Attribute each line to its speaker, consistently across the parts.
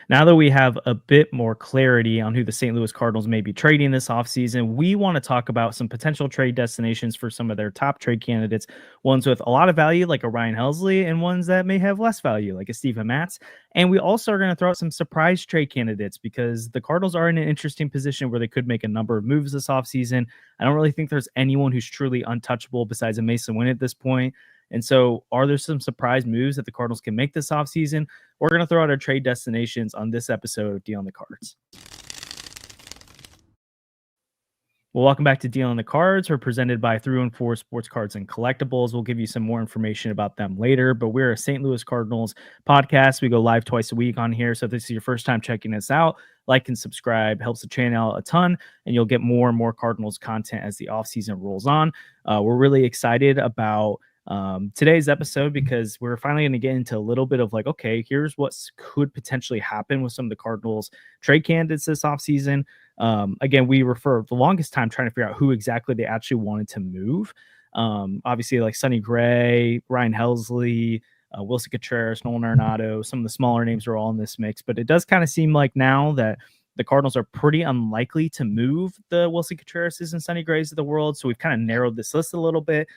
Speaker 1: Now that we have a bit more clarity on who the St. Louis Cardinals may be trading this offseason, we want to talk about some potential trade destinations for some of their top trade candidates, ones with a lot of value, like a Ryan Helsley, and ones that may have less value, like a Steven Matz. And we also are going to throw out some surprise trade candidates because the Cardinals are in an interesting position where they could make a number of moves this offseason. I don't really think there's anyone who's truly untouchable besides a Mason Wynn at this point. And so, are there some surprise moves that the Cardinals can make this offseason? We're going to throw out our trade destinations on this episode of Deal on the Cards. Well, welcome back to Deal on the Cards. We're presented by Through and Four Sports Cards and Collectibles. We'll give you some more information about them later, but we're a St. Louis Cardinals podcast. We go live twice a week on here. So if this is your first time checking us out, like and subscribe helps the channel a ton, and you'll get more and more Cardinals content as the offseason rolls on. We're really excited about today's episode because we're finally going to get into a little bit of like, okay, here's what could potentially happen with some of the Cardinals trade candidates this offseason. Again, we were for the longest time trying to figure out who exactly they actually wanted to move. Obviously, like Sonny Gray, Ryan Helsley, Willson Contreras, Nolan Arenado, some of the smaller names are all in this mix, but it does kind of seem like now that the Cardinals are pretty unlikely to move the Willson Contreras and Sonny Grays of the world. So we've kind of narrowed this list a little bit.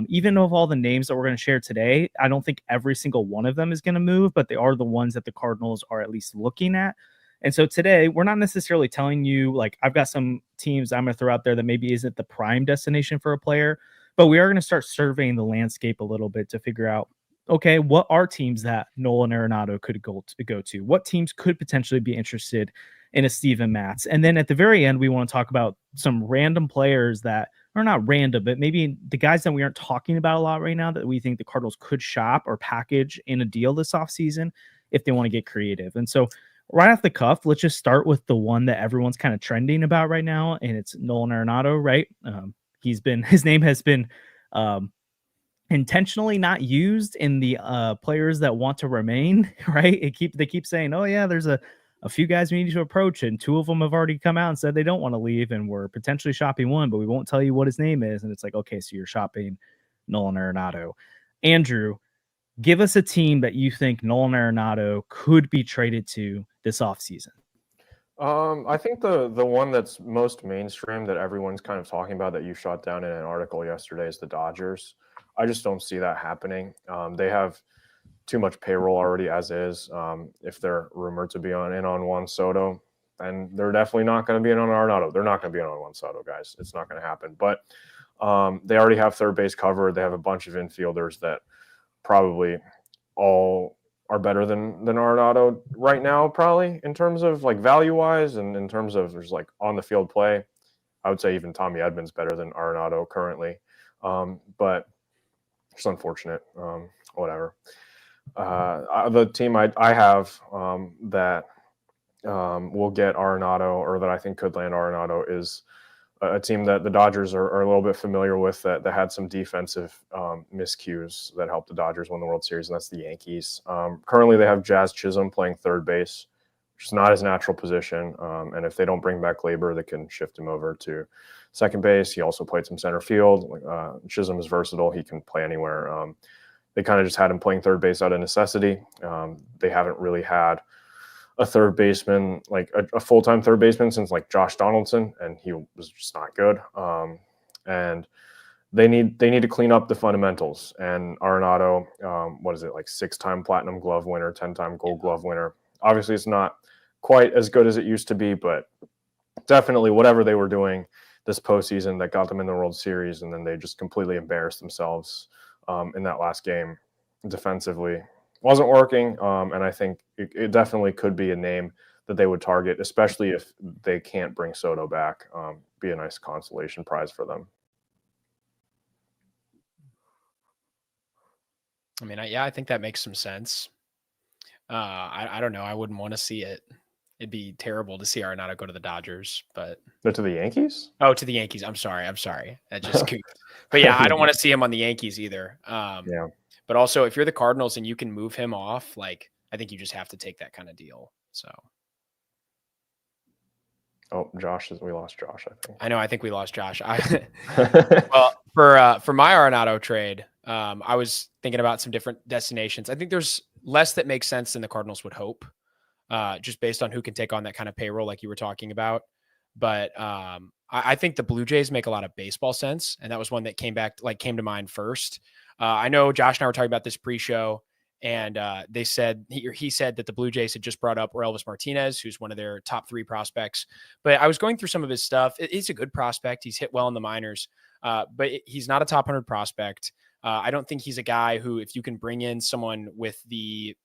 Speaker 1: Even of all the names that we're going to share today, I don't think every single one of them is going to move, but they are the ones that the Cardinals are at least looking at. And so today, we're not necessarily telling you, like, I've got some teams I'm going to throw out there that maybe isn't the prime destination for a player, but we are going to start surveying the landscape a little bit to figure out, okay, what are teams that Nolan Arenado could go to? What teams could potentially be interested in a Steven Matz? And then at the very end, we want to talk about some random players that are not random, but maybe the guys that we aren't talking about a lot right now that we think the Cardinals could shop or package in a deal this offseason if they want to get creative. And so right off the cuff, let's just start with the one that everyone's kind of trending about right now, and it's Nolan Arenado, right? His name has been intentionally not used in the players that want to remain, right? They keep saying, oh yeah, there's a few guys we need to approach, and two of them have already come out and said they don't want to leave, and we're potentially shopping one, but we won't tell you what his name is. And it's like, okay, so you're shopping Nolan Arenado. Andrew, give us a team that you think Nolan Arenado could be traded to this offseason.
Speaker 2: I think the one that's most mainstream that everyone's kind of talking about that you shot down in an article yesterday is the Dodgers. I just don't see that happening. They have too much payroll already as is. If they're rumored to be on Juan Soto, and they're definitely not going to be in on Arenado. They're not going to be on Juan Soto, guys. It's not going to happen. But they already have third base covered. They have a bunch of infielders that probably all are better than Arenado right now, probably in terms of like value wise and in terms of there's like on the field play. I would say even Tommy Edman's better than Arenado currently, but it's unfortunate. Whatever. The team I have that will get Arenado, or that I think could land Arenado, is a team that the Dodgers are a little bit familiar with that had some defensive miscues that helped the Dodgers win the World Series, and that's the Yankees. Currently, they have Jazz Chisholm playing third base, which is not his natural position. And if they don't bring back Labor, they can shift him over to second base. He also played some center field. Chisholm is versatile. He can play anywhere. They kind of just had him playing third base out of necessity. They haven't really had a third baseman, like a full-time third baseman, since like Josh Donaldson, and he was just not good. And they need to clean up the fundamentals. And Arenado, what is it, like 6-time Platinum Glove winner, 10-time Gold Glove winner. Obviously, it's not quite as good as it used to be, but definitely whatever they were doing this postseason that got them in the World Series, and then they just completely embarrassed themselves in that last game defensively, wasn't working. And I think it definitely could be a name that they would target, especially if they can't bring Soto back. Be a nice consolation prize for them.
Speaker 3: I mean, I think that makes some sense. I don't know. I wouldn't want to see it. It'd be terrible to see Arenado go to the Dodgers, but
Speaker 2: to the Yankees?
Speaker 3: Oh, to the Yankees. I'm sorry. I just goofed. But yeah, I don't want to see him on the Yankees either.
Speaker 2: Yeah.
Speaker 3: But also, if you're the Cardinals and you can move him off, like, I think you just have to take that kind of deal. So.
Speaker 2: Oh, we lost Josh, I think.
Speaker 3: I know. I think we lost Josh. Well, for my Arenado trade, I was thinking about some different destinations. I think there's less that makes sense than the Cardinals would hope. just based on who can take on that kind of payroll like you were talking about. But I think the Blue Jays make a lot of baseball sense, and that was one that came to mind first. I know Josh and I were talking about this pre-show, and they said he said that the Blue Jays had just brought up Elvis Martinez, who's one of their top 3 prospects. But I was going through some of his stuff. He's a good prospect. He's hit well in the minors, but he's not a top 100 prospect. I don't think he's a guy who, if you can bring in someone with if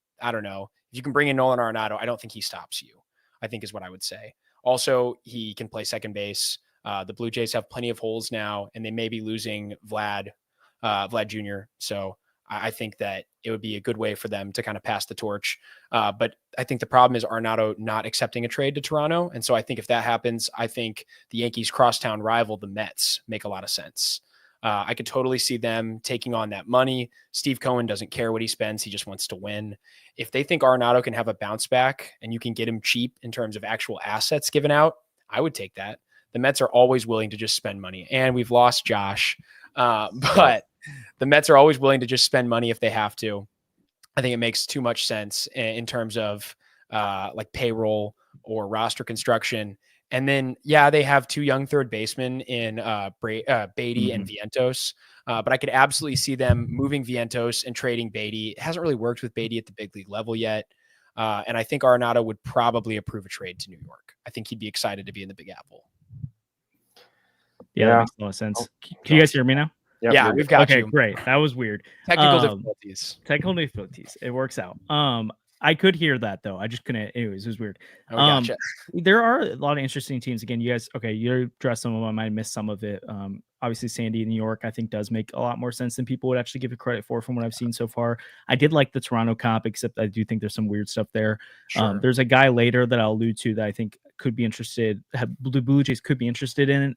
Speaker 3: you can bring in Nolan Arenado, I don't think he stops you, I think is what I would say. Also, he can play second base. The Blue Jays have plenty of holes now, and they may be losing Vlad Jr. So I think that it would be a good way for them to kind of pass the torch. But I think the problem is Arenado not accepting a trade to Toronto. And so I think if that happens, I think the Yankees' crosstown rival, the Mets, make a lot of sense. I could totally see them taking on that money. Steve Cohen doesn't care what he spends. He just wants to win. If they think Arenado can have a bounce back and you can get him cheap in terms of actual assets given out, I would take that. The Mets are always willing to just spend money. And we've lost Josh, but the Mets are always willing to just spend money if they have to. I think it makes too much sense in terms of like payroll or roster construction. And then, they have 2 young third basemen in Beatty and Vientos. But I could absolutely see them moving Vientos and trading Beatty. It hasn't really worked with Beatty at the big league level yet. And I think Arenado would probably approve a trade to New York. I think he'd be excited to be in the Big Apple.
Speaker 1: Yeah, that makes a lot of sense. Can you guys hear me now?
Speaker 3: Yeah, we've got you.
Speaker 1: Okay, great. That was weird.
Speaker 3: Technical difficulties.
Speaker 1: It works out. I could hear that though. I just couldn't. Anyways, it was weird.
Speaker 3: Gotcha.
Speaker 1: There are a lot of interesting teams. Again, you guys, you addressed some of them. I might have missed some of it. Obviously, Sandy in New York, I think, does make a lot more sense than people would actually give it credit for from what I've seen so far. I did like the Toronto comp, except I do think there's some weird stuff there.
Speaker 3: Sure.
Speaker 1: There's a guy later that I'll allude to that I think could be interested. The Blue Jays could be interested in.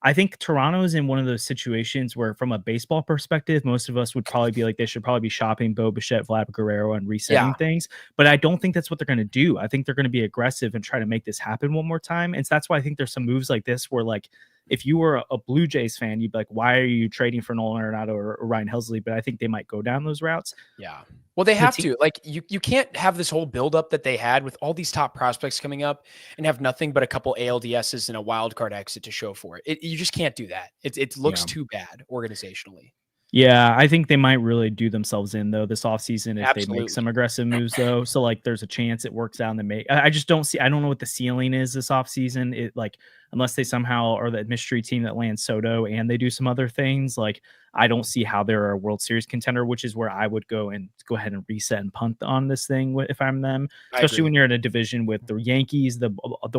Speaker 1: I think Toronto is in one of those situations where, from a baseball perspective, most of us would probably be like, they should probably be shopping Bo Bichette, Vlad Guerrero, and resetting things. But I don't think that's what they're going to do. I think they're going to be aggressive and try to make this happen one more time. And so that's why I think there's some moves like this where, like, if you were a Blue Jays fan, you'd be like, why are you trading for Nolan Arenado or Ryan Helsley? But I think they might go down those routes.
Speaker 3: Yeah. Well, they have to. Like, you can't have this whole buildup that they had with all these top prospects coming up and have nothing but a couple ALDSs and a wild card exit to show for it. You just can't do that. It looks too bad organizationally.
Speaker 1: Yeah, I think they might really do themselves in, though, this offseason if they make some aggressive moves, though. So, like, there's a chance it works out and I just don't see. I don't know what the ceiling is this offseason. It, like, unless they somehow are the mystery team that lands Soto and they do some other things, like, I don't see how they're a World Series contender, which is where I would go ahead and reset and punt on this thing if I'm them, especially when you're in a division with the Yankees, the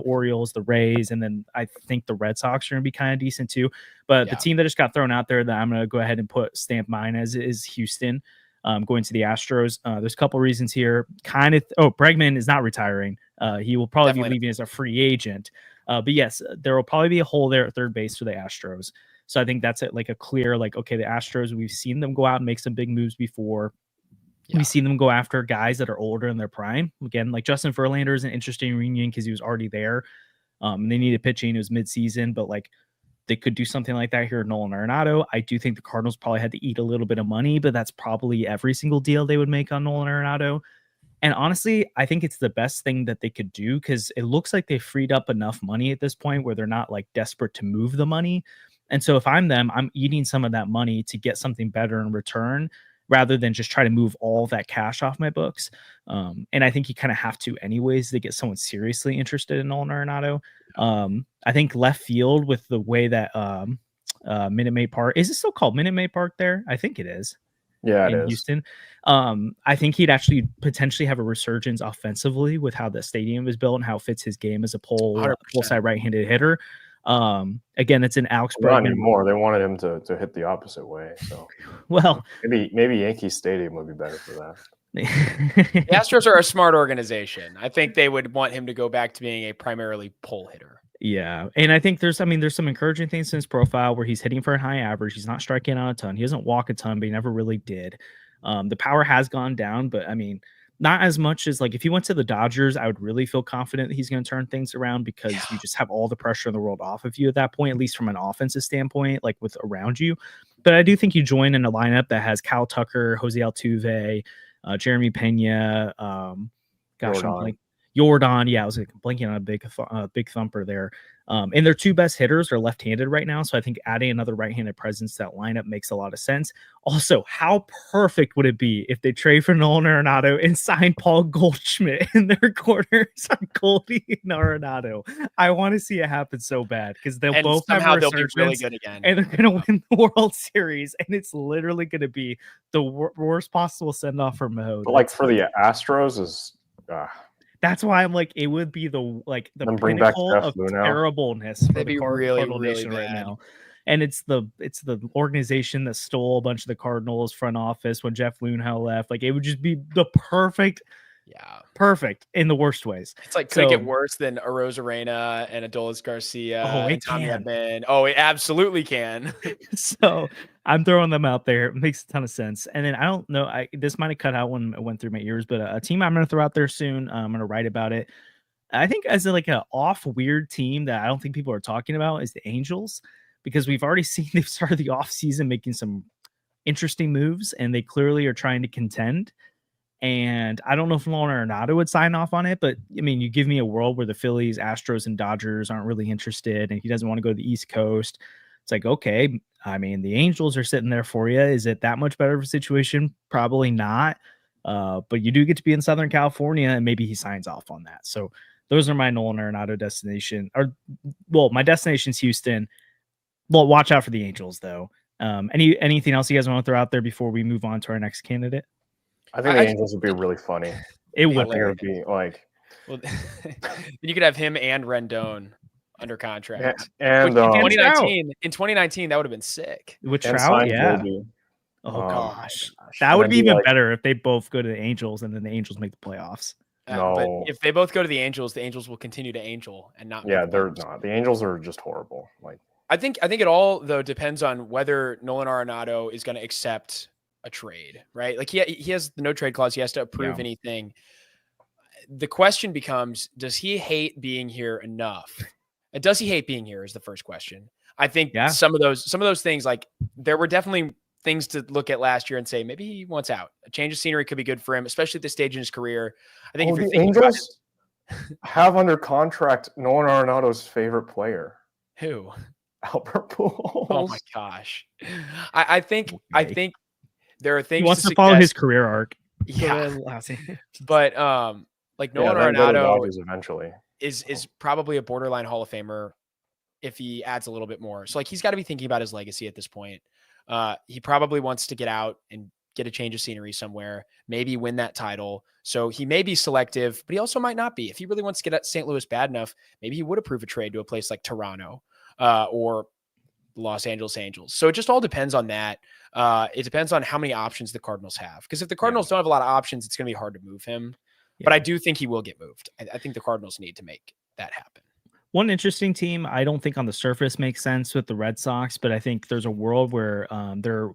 Speaker 1: Orioles, the Rays, and then I think the Red Sox are going to be kind of decent too. But the team that just got thrown out there that I'm going to go ahead and stamp mine as is Houston, going to the Astros. There's a couple reasons here. Bregman is not retiring. He will probably be leaving as a free agent. But yes, there will probably be a hole there at third base for the Astros. So I think that's a clear, okay, the Astros, we've seen them go out and make some big moves before. Yeah. We've seen them go after guys that are older in their prime. Again, like Justin Verlander is an interesting reunion because he was already there. And they needed pitching. It was midseason, but they could do something like that here at Nolan Arenado. I do think the Cardinals probably had to eat a little bit of money, but that's probably every single deal they would make on Nolan Arenado. And honestly, I think it's the best thing that they could do because it looks like they freed up enough money at this point where they're not desperate to move the money. And so if I'm them, I'm eating some of that money to get something better in return rather than just try to move all that cash off my books. And I think you kind of have to anyways to get someone seriously interested in Nolan Arenado. I think left field with the way that Minute Maid Park, is it still called Minute Maid Park there? I think it is.
Speaker 2: Yeah,
Speaker 1: in Houston. I think he'd actually potentially have a resurgence offensively with how the stadium is built and how it fits his game as a pull side right-handed hitter. Again, it's an Alex Bregman.
Speaker 2: Not anymore. They wanted him to hit the opposite way. So
Speaker 1: well,
Speaker 2: maybe Yankee Stadium would be better for that.
Speaker 3: The Astros are a smart organization. I think they would want him to go back to being a primarily pull hitter.
Speaker 1: Yeah. And I think there's some encouraging things in his profile where he's hitting for a high average. He's not striking out a ton. He doesn't walk a ton, but he never really did. The power has gone down, but I mean, not as much as if he went to the Dodgers, I would really feel confident that he's going to turn things around because you just have all the pressure in the world off of you at that point, at least from an offensive standpoint, with around you. But I do think you join in a lineup that has Kyle Tucker, Jose Altuve, Jeremy Pena, Jordan. Yeah, I was blinking on a big thumper there. And their two best hitters are left-handed right now. So I think adding another right-handed presence to that lineup makes a lot of sense. Also, how perfect would it be if they trade for Nolan Arenado and sign Paul Goldschmidt in their corners on Goldie and Arenado? I want to see it happen so bad because they'll both
Speaker 3: somehow
Speaker 1: have
Speaker 3: they'll be really
Speaker 1: resurgence
Speaker 3: good again.
Speaker 1: and they're going to win the World Series. And it's literally going to be the worst possible send-off for Mo.
Speaker 2: But like for the Astros is
Speaker 1: that's why I'm like, it would be the
Speaker 2: bring back
Speaker 1: pinnacle
Speaker 2: Jeff
Speaker 1: of
Speaker 2: Luhnow.
Speaker 1: terribleness for
Speaker 3: That'd
Speaker 1: the
Speaker 3: be really,
Speaker 1: Cardinal
Speaker 3: really
Speaker 1: Nation right
Speaker 3: bad.
Speaker 1: now. And it's the organization that stole a bunch of the Cardinals front office when Jeff Luhnow left. Like, it would just be the perfect in the worst ways.
Speaker 3: It's like, could it get worse than Arozarena and Adolis Garcia and Tommy Edman? Oh, it absolutely can.
Speaker 1: So I'm throwing them out there. It makes a ton of sense. And then I don't know, this might have cut out when it went through my ears, but a team I'm going to throw out there soon. I'm going to write about it. I think as like an off weird team that I don't think people are talking about is the Angels, because we've already seen they've started the offseason making some interesting moves and they clearly are trying to contend. And I don't know if Nolan Arenado would sign off on it, but I mean, you give me a world where the Phillies, Astros, and Dodgers aren't really interested and he doesn't want to go to the East Coast. It's like, okay, I mean, the Angels are sitting there for you. Is it that much better of a situation? Probably not. But you do get to be in Southern California and maybe he signs off on that. So those are my Nolan Arenado destination. My destination's Houston. Well, watch out for the Angels though. Anything else you guys want to throw out there before we move on to our next candidate?
Speaker 2: I think the Angels would be really funny.
Speaker 1: It would
Speaker 2: be like,
Speaker 3: well, you could have him and Rendon under contract.
Speaker 2: And
Speaker 3: in 2019, that would have been sick.
Speaker 1: With Trout, yeah.
Speaker 2: Goldie.
Speaker 1: Oh gosh, that would be even better if they both go to the Angels and then the Angels make the playoffs.
Speaker 2: No,
Speaker 3: but if they both go to the Angels will continue to Angel and not.
Speaker 2: Yeah, they're not. The Angels are just horrible. Like,
Speaker 3: I think it all though depends on whether Nolan Arenado is going to accept a trade, right? Like he has the no trade clause. He has to approve anything. The question becomes, does he hate being here enough? And does he hate being here is the first question. I think some of those things, like there were definitely things to look at last year and say, maybe he wants out. A change of scenery could be good for him, especially at this stage in his career. I think if you're thinking
Speaker 2: Angels have under contract Nolan Arenado's favorite player.
Speaker 3: Who?
Speaker 2: Albert Pujols.
Speaker 3: Oh my gosh. I think there are things
Speaker 1: he wants to follow his career arc.
Speaker 3: Yeah. But like Nolan Arenado
Speaker 2: eventually
Speaker 3: is probably a borderline Hall of Famer if he adds a little bit more. So like he's got to be thinking about his legacy at this point. He probably wants to get out and get a change of scenery somewhere, maybe win that title. So he may be selective, but he also might not be. If he really wants to get at St. Louis bad enough, maybe he would approve a trade to a place like Toronto or Los Angeles Angels. So it just all depends on that. It depends on how many options the Cardinals have. Because if the Cardinals don't have a lot of options, it's going to be hard to move him. Yeah. But I do think he will get moved. I think the Cardinals need to make that happen.
Speaker 1: One interesting team, I don't think on the surface makes sense with the Red Sox, but I think there's a world where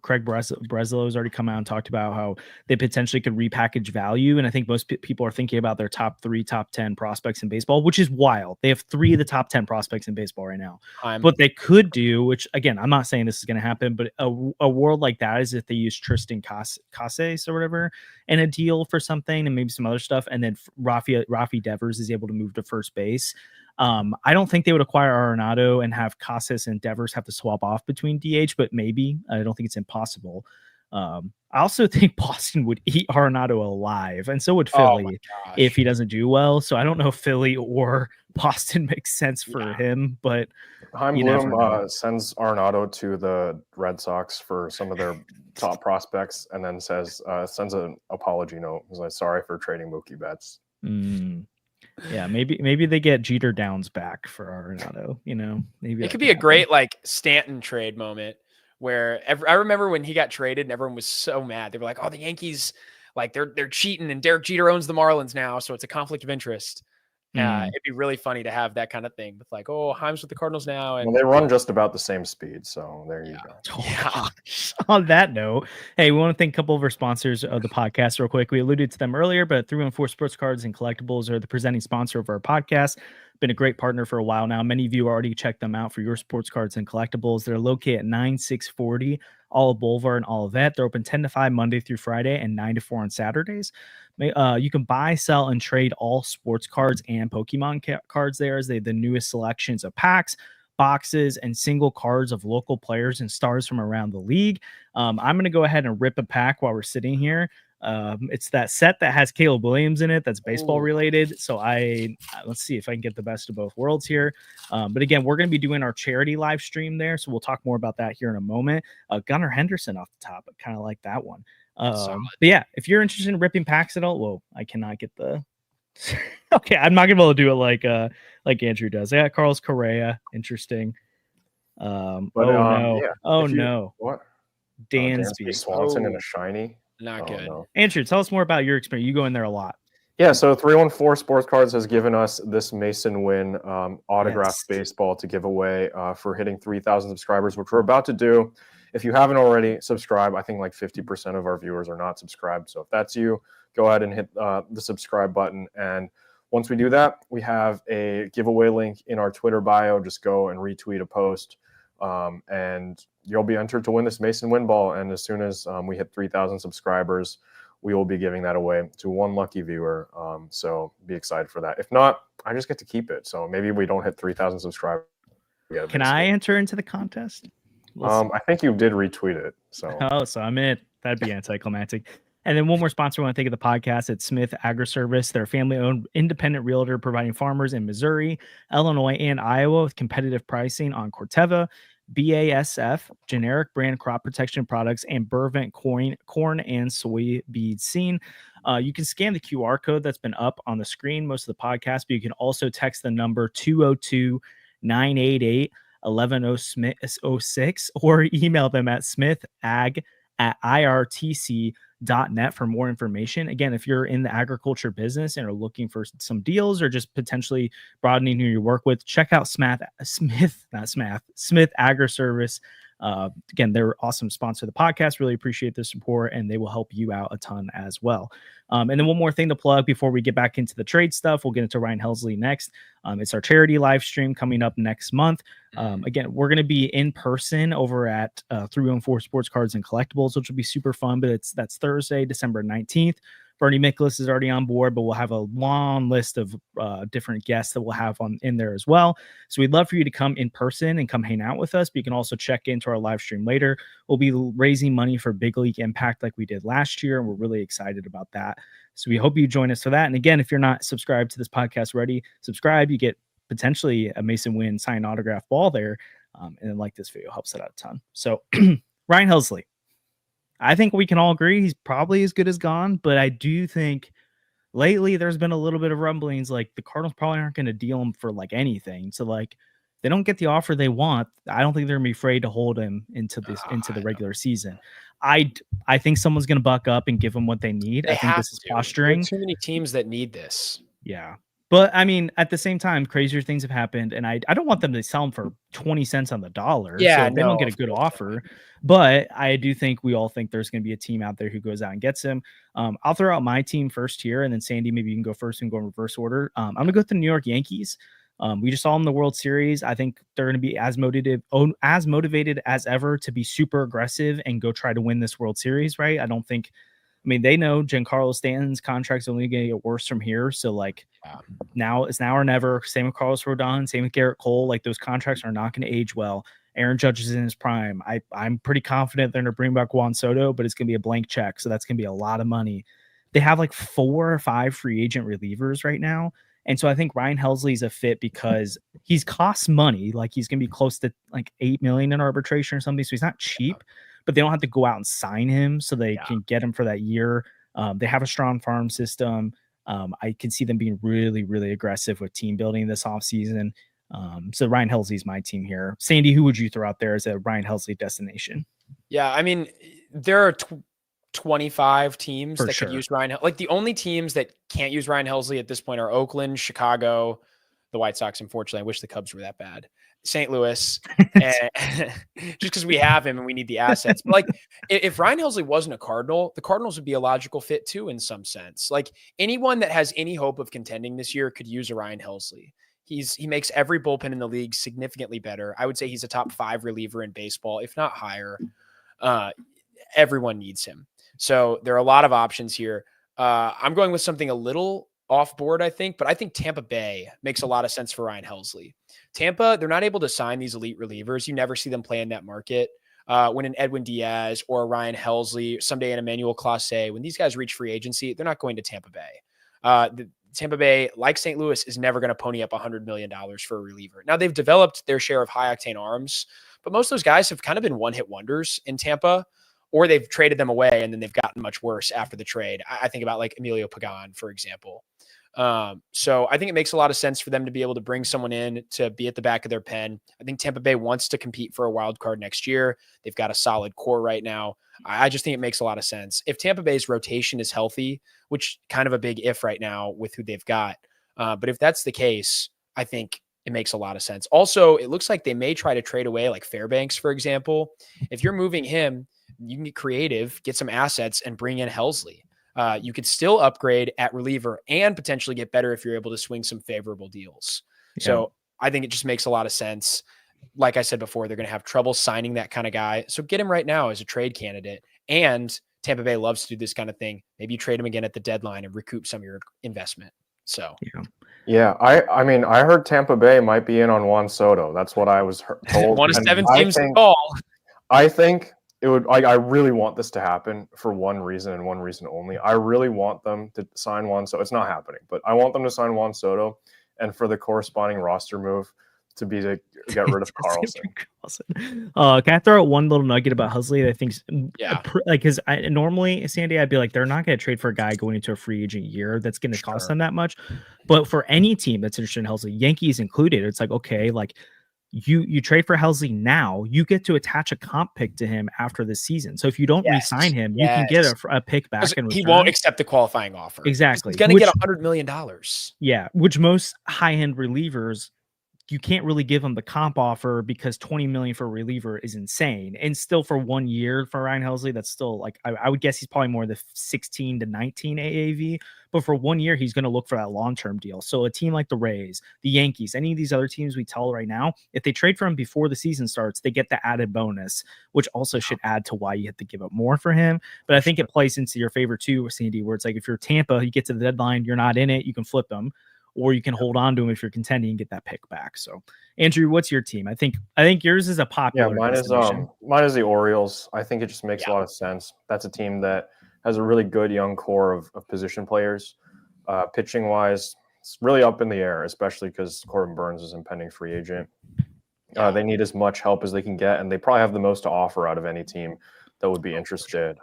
Speaker 1: Craig Breslow has already come out and talked about how they potentially could repackage value. And I think most people are thinking about their top 10 prospects in baseball, which is wild. They have 3 of the top 10 prospects in baseball right now. What they could do, which again, I'm not saying this is going to happen, but a world like that is if they use Tristan Casas or whatever in a deal for something and maybe some other stuff. And then Rafi Devers is able to move to first base. I don't think they would acquire Arenado and have Casas and Devers have to swap off between DH, but maybe. I don't think it's impossible. I also think Boston would eat Arenado alive, and so would Philly if he doesn't do well. So I don't know if Philly or Boston makes sense for him, but
Speaker 2: Chaim Bloom sends Arenado to the Red Sox for some of their top prospects, and then sends an apology note. He's like, "Sorry for trading Mookie Betts."
Speaker 1: Yeah, maybe they get Jeter Downs back for Arenado. Maybe
Speaker 3: it could be a great like Stanton trade moment where I remember when he got traded and everyone was so mad. They were like, "Oh, the Yankees, like they're cheating, and Derek Jeter owns the Marlins now, so it's a conflict of interest." It'd be really funny to have that kind of thing with like, "Oh, Chaim's with the Cardinals now," and
Speaker 2: they run just about the same speed. So there you go.
Speaker 1: Yeah. On that note, hey, we want to thank a couple of our sponsors of the podcast real quick. We alluded to them earlier, but 314 Sports Cards and Collectibles are the presenting sponsor of our podcast. Been a great partner for a while now. Many of you already checked them out for your sports cards and collectibles. They're located at 9640 Olive Boulevard and Olivet. They're open 10 to 5 Monday through Friday and 9 to 4 on Saturdays. You can buy, sell, and trade all sports cards and Pokemon cards there, as they have the newest selections of packs, boxes, and single cards of local players and stars from around the league. I'm going to go ahead and rip a pack while we're sitting here. It's that set that has Caleb Williams in it that's baseball related. So let's see if I can get the best of both worlds here. But again, we're going to be doing our charity live stream there, so we'll talk more about that here in a moment. Gunnar Henderson off the top, I kind of like that one. But yeah, if you're interested in ripping packs at all, whoa, I cannot get the okay, I'm not gonna be able to do it like Andrew does. Yeah, Carlos Correa, interesting. No.
Speaker 2: What?
Speaker 1: Dansby
Speaker 2: Swanson in a shiny.
Speaker 3: Not good.
Speaker 2: No.
Speaker 1: Andrew, tell us more about your experience. You go in there a lot.
Speaker 2: Yeah, so 314 Sports Cards has given us this Mason Wynn autographed baseball to give away for hitting 3,000 subscribers, which we're about to do. If you haven't already, subscribe. I think like 50% of our viewers are not subscribed. So if that's you, go ahead and hit the subscribe button. And once we do that, we have a giveaway link in our Twitter bio. Just go and retweet a post, and you'll be entered to win this Mason Wynn ball. And as soon as we hit 3,000 subscribers, we will be giving that away to one lucky viewer. So be excited for that. If not, I just get to keep it. So maybe we don't hit 3,000 subscribers.
Speaker 1: Can I enter into the contest?
Speaker 2: I think you did retweet it. So
Speaker 1: I'm in. That'd be anticlimactic. And then one more sponsor I want to thank of the podcast. It's Smith Agri-Service. They're a family-owned independent realtor providing farmers in Missouri, Illinois, and Iowa with competitive pricing on Corteva, BASF, generic brand crop protection products, and Burvent corn and soybean seed. You can scan the QR code that's been up on the screen most of the podcast, but you can also text the number 202-988-1106 or email them at smithag@irtc.net for more information. Again, if you're in the agriculture business and are looking for some deals or just potentially broadening who you work with, check out Smith Agri-Service. Again, they're an awesome sponsor of the podcast. Really appreciate the support, and they will help you out a ton as well. And then one more thing to plug before we get back into the trade stuff. We'll get into Ryan Helsley next. It's our charity live stream coming up next month. Again, we're going to be in person over at 314 Sports Cards and Collectibles, which will be super fun. But that's Thursday, December 19th. Bernie Mikolas is already on board, but we'll have a long list of different guests that we'll have in there as well. So we'd love for you to come in person and come hang out with us. But you can also check into our live stream later. We'll be raising money for Big League Impact like we did last year, and we're really excited about that. So we hope you join us for that. And again, if you're not subscribed to this podcast already, subscribe. You get potentially a Mason Wynn signed autograph ball there. And then like this video helps it out a ton. So Ryan Helsley. I think we can all agree he's probably as good as gone, but I do think lately there's been a little bit of rumblings like the Cardinals probably aren't going to deal him for like anything. So like they don't get the offer they want. I don't think they're going to be afraid to hold him into the regular season. I think someone's going to buck up and give him what they need. I think this is posturing.
Speaker 3: There's too many teams that need this.
Speaker 1: Yeah. But I mean, at the same time, crazier things have happened, and I don't want them to sell him for 20 cents on the dollar.
Speaker 3: Yeah,
Speaker 1: so they don't get a good offer. But I do think we all think there's going to be a team out there who goes out and gets him. I'll throw out my team first here, and then Sandy, maybe you can go first and go in reverse order. I'm going to go with the New York Yankees. We just saw them in the World Series. I think they're going to be as motivated as ever to be super aggressive and go try to win this World Series. Right? They know Giancarlo Stanton's contract's only going to get worse from here. So, now it's now or never. Same with Carlos Rodon, same with Garrett Cole. Like, those contracts are not going to age well. Aaron Judge is in his prime. I'm pretty confident they're going to bring back Juan Soto, but it's going to be a blank check. So that's going to be a lot of money. They have like 4 or 5 free agent relievers right now. And so I think Ryan Helsley is a fit because he's cost money. Like, he's going to be close to like $8 million in arbitration or something. So he's not cheap. But they don't have to go out and sign him, so they can get him for that year. They have a strong farm system. I can see them being really, really aggressive with team building this offseason. So Ryan Helsley is my team here. Sandy, who would you throw out there as a Ryan Helsley destination?
Speaker 3: Yeah, I mean, there are 25 teams that
Speaker 1: sure.
Speaker 3: could use Ryan. Like, the only teams that can't use Ryan Helsley at this point are Oakland, Chicago, the White Sox. Unfortunately, I wish the Cubs were that bad. St. Louis, and just because we have him and we need the assets. But like, if Ryan Helsley wasn't a Cardinal, the Cardinals would be a logical fit too, in some sense. Like, anyone that has any hope of contending this year could use a Ryan Helsley. He makes every bullpen in the league significantly better. I would say he's a top 5 reliever in baseball, if not higher. Everyone needs him. So there are a lot of options here. I'm going with something a little off board, I think, but I think Tampa Bay makes a lot of sense for Ryan Helsley. Tampa, they're not able to sign these elite relievers. You never see them play in that market. When an Edwin Diaz or a Ryan Helsley, someday an Emmanuel Clase, when these guys reach free agency, they're not going to Tampa Bay. Tampa Bay, like St. Louis, is never going to pony up $100 million for a reliever. Now, they've developed their share of high-octane arms, but most of those guys have kind of been one-hit wonders in Tampa, or they've traded them away and then they've gotten much worse after the trade. I think about like Emilio Pagan, for example. So I think it makes a lot of sense for them to be able to bring someone in to be at the back of their pen. I think Tampa Bay wants to compete for a wild card next year. They've got a solid core right now. I just think it makes a lot of sense. If Tampa Bay's rotation is healthy, which kind of a big if right now with who they've got. But if that's the case, I think it makes a lot of sense. Also, it looks like they may try to trade away like Fairbanks, for example. If you're moving him, you can get creative, get some assets, and bring in Helsley. You could still upgrade at reliever and potentially get better if you're able to swing some favorable deals. Yeah. So I think it just makes a lot of sense. Like I said before, they're going to have trouble signing that kind of guy. So get him right now as a trade candidate. And Tampa Bay loves to do this kind of thing. Maybe you trade him again at the deadline and recoup some of your investment. So,
Speaker 2: yeah. I mean, I heard Tampa Bay might be in on Juan Soto. That's what I was told.
Speaker 3: One of 7 teams to call.
Speaker 2: I think it would. I really want this to happen for one reason and one reason only. I really want them to sign Juan Soto. It's not happening, but I want them to sign Juan Soto, and for the corresponding roster move to be to get rid of Carlson.
Speaker 1: Can I throw out one little nugget about Helsley? I think, like, because normally Sandy, I'd be like, they're not going to trade for a guy going into a free agent year that's going to cost them that much. But for any team that's interested in Helsley, Yankees included, it's like, okay, like you trade for Helsley now, you get to attach a comp pick to him after the season. So if you don't re-sign him, you can get a pick back. And
Speaker 3: he won't accept the qualifying offer.
Speaker 1: Exactly.
Speaker 3: He's going to get $100 million.
Speaker 1: Yeah, which most high-end relievers, you can't really give them the comp offer because $20 million for a reliever is insane. And still for 1 year for Ryan Helsley, that's still like, I would guess he's probably more the 16 to 19 AAV, but for 1 year, he's going to look for that long-term deal. So a team like the Rays, the Yankees, any of these other teams we tell right now, if they trade for him before the season starts, they get the added bonus, which also should add to why you have to give up more for him. But I think it plays into your favor too, Sandy, where it's like, if you're Tampa, you get to the deadline, you're not in it, you can flip them. Or you can hold on to him if you're contending and get that pick back. So, Andrew, what's your team? I think yours is a popular.
Speaker 2: Yeah, mine is the Orioles. I think it just makes a lot of sense. That's a team that has a really good young core of position players. Pitching wise, it's really up in the air, especially because Corbin Burns is impending free agent. They need as much help as they can get, and they probably have the most to offer out of any team that would be interested.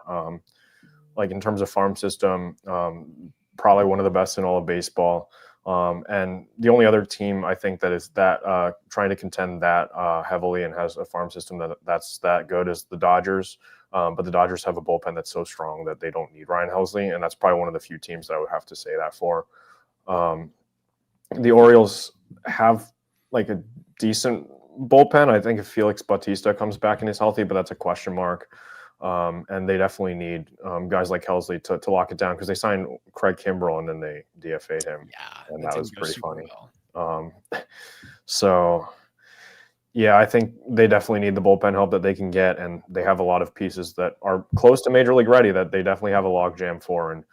Speaker 2: Like in terms of farm system, probably one of the best in all of baseball. And the only other team I think that is that trying to contend that heavily and has a farm system that's that good is the Dodgers. But the Dodgers have a bullpen that's so strong that they don't need Ryan Helsley, and that's probably one of the few teams that I would have to say that for. The Orioles have like a decent bullpen. I think if Felix Bautista comes back and is healthy, but that's a question mark. And they definitely need guys like Helsley to lock it down, because they signed Craig Kimbrell and then they DFA'd him.
Speaker 3: Yeah,
Speaker 2: and that was pretty funny.
Speaker 3: Well.
Speaker 2: So, yeah, I think they definitely need the bullpen help that they can get, and they have a lot of pieces that are close to Major League ready that they definitely have a logjam for, and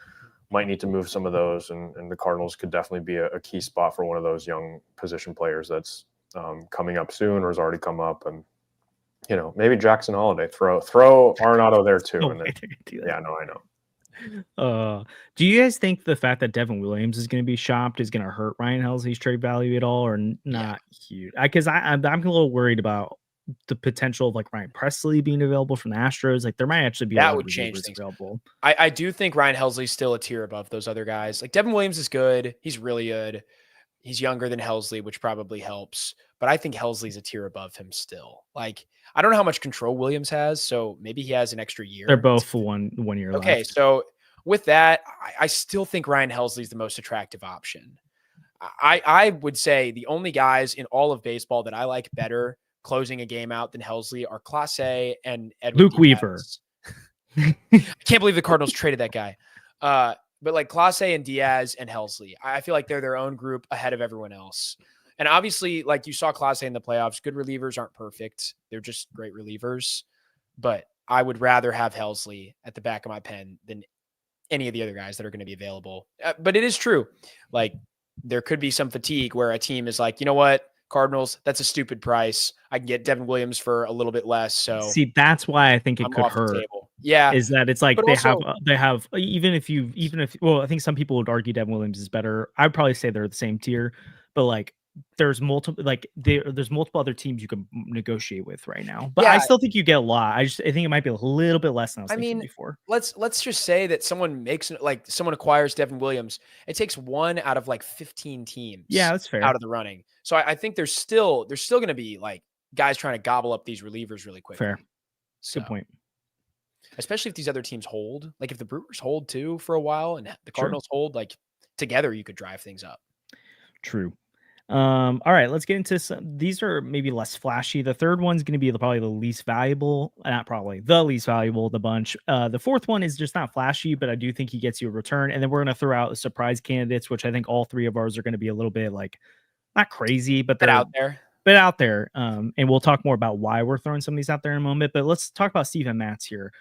Speaker 2: might need to move some of those. And the Cardinals could definitely be a key spot for one of those young position players that's coming up soon or has already come up. And maybe Jackson Holiday, throw Arenado there too.
Speaker 1: No,
Speaker 2: and then, I know.
Speaker 1: Do you guys think the fact that Devin Williams is going to be shopped is going to hurt Ryan Helsley's trade value at all, or not huge? Because I'm a little worried about the potential of like Ryan Presley being available from the Astros. Like there might actually be
Speaker 3: that would change things. Available. I do think Ryan Helsley's still a tier above those other guys. Like Devin Williams is good. He's really good. He's younger than Helsley, which probably helps. But I think Helsley's a tier above him still. Like, I don't know how much control Williams has, so maybe he has an extra year.
Speaker 1: They're both for one year left.
Speaker 3: Okay, so with that, I still think Ryan Helsley's the most attractive option. I would say the only guys in all of baseball that I like better closing a game out than Helsley are Clase and Edwin
Speaker 1: Luke
Speaker 3: Diaz.
Speaker 1: Weaver.
Speaker 3: I can't believe the Cardinals traded that guy. But like Clase and Diaz and Helsley, I feel like they're their own group ahead of everyone else. And obviously, like you saw Clase in the playoffs, good relievers aren't perfect. They're just great relievers. But I would rather have Helsley at the back of my pen than any of the other guys that are going to be available. But it is true. Like, there could be some fatigue where a team is like, you know what, Cardinals, that's a stupid price. I can get Devin Williams for a little bit less. So
Speaker 1: see, that's why I think it
Speaker 3: I'm
Speaker 1: could
Speaker 3: off the
Speaker 1: hurt.
Speaker 3: table. Yeah.
Speaker 1: Is that it's like
Speaker 3: But
Speaker 1: they
Speaker 3: also,
Speaker 1: have even if well, I think some people would argue Devin Williams is better. I'd probably say they're the same tier, but like there's multiple there's multiple other teams you can negotiate with right now. But I
Speaker 3: Yeah.
Speaker 1: still think you get a lot. I think it might be a little bit less than I was thinking before.
Speaker 3: let's just say that someone acquires Devin Williams. It takes 1 out of like 15 teams.
Speaker 1: Yeah, that's fair.
Speaker 3: Out of the running. So I think there's still going to be like guys trying to gobble up these relievers really quick.
Speaker 1: Fair.
Speaker 3: So,
Speaker 1: good point.
Speaker 3: Especially if these other teams hold, like if the Brewers hold too for a while and the Cardinals hold, like together, you could drive things up.
Speaker 1: True. All right, let's get into some. These are maybe less flashy. The third one's going to be probably the least valuable, not probably the least valuable of the bunch. The fourth one is just not flashy, but I do think he gets you a return. And then we're going to throw out the surprise candidates, which I think all three of ours are going to be a little bit like not crazy, but they're
Speaker 3: out there.
Speaker 1: But out there. And we'll talk more about why we're throwing some of these out there in a moment. But let's talk about Steven Matz here.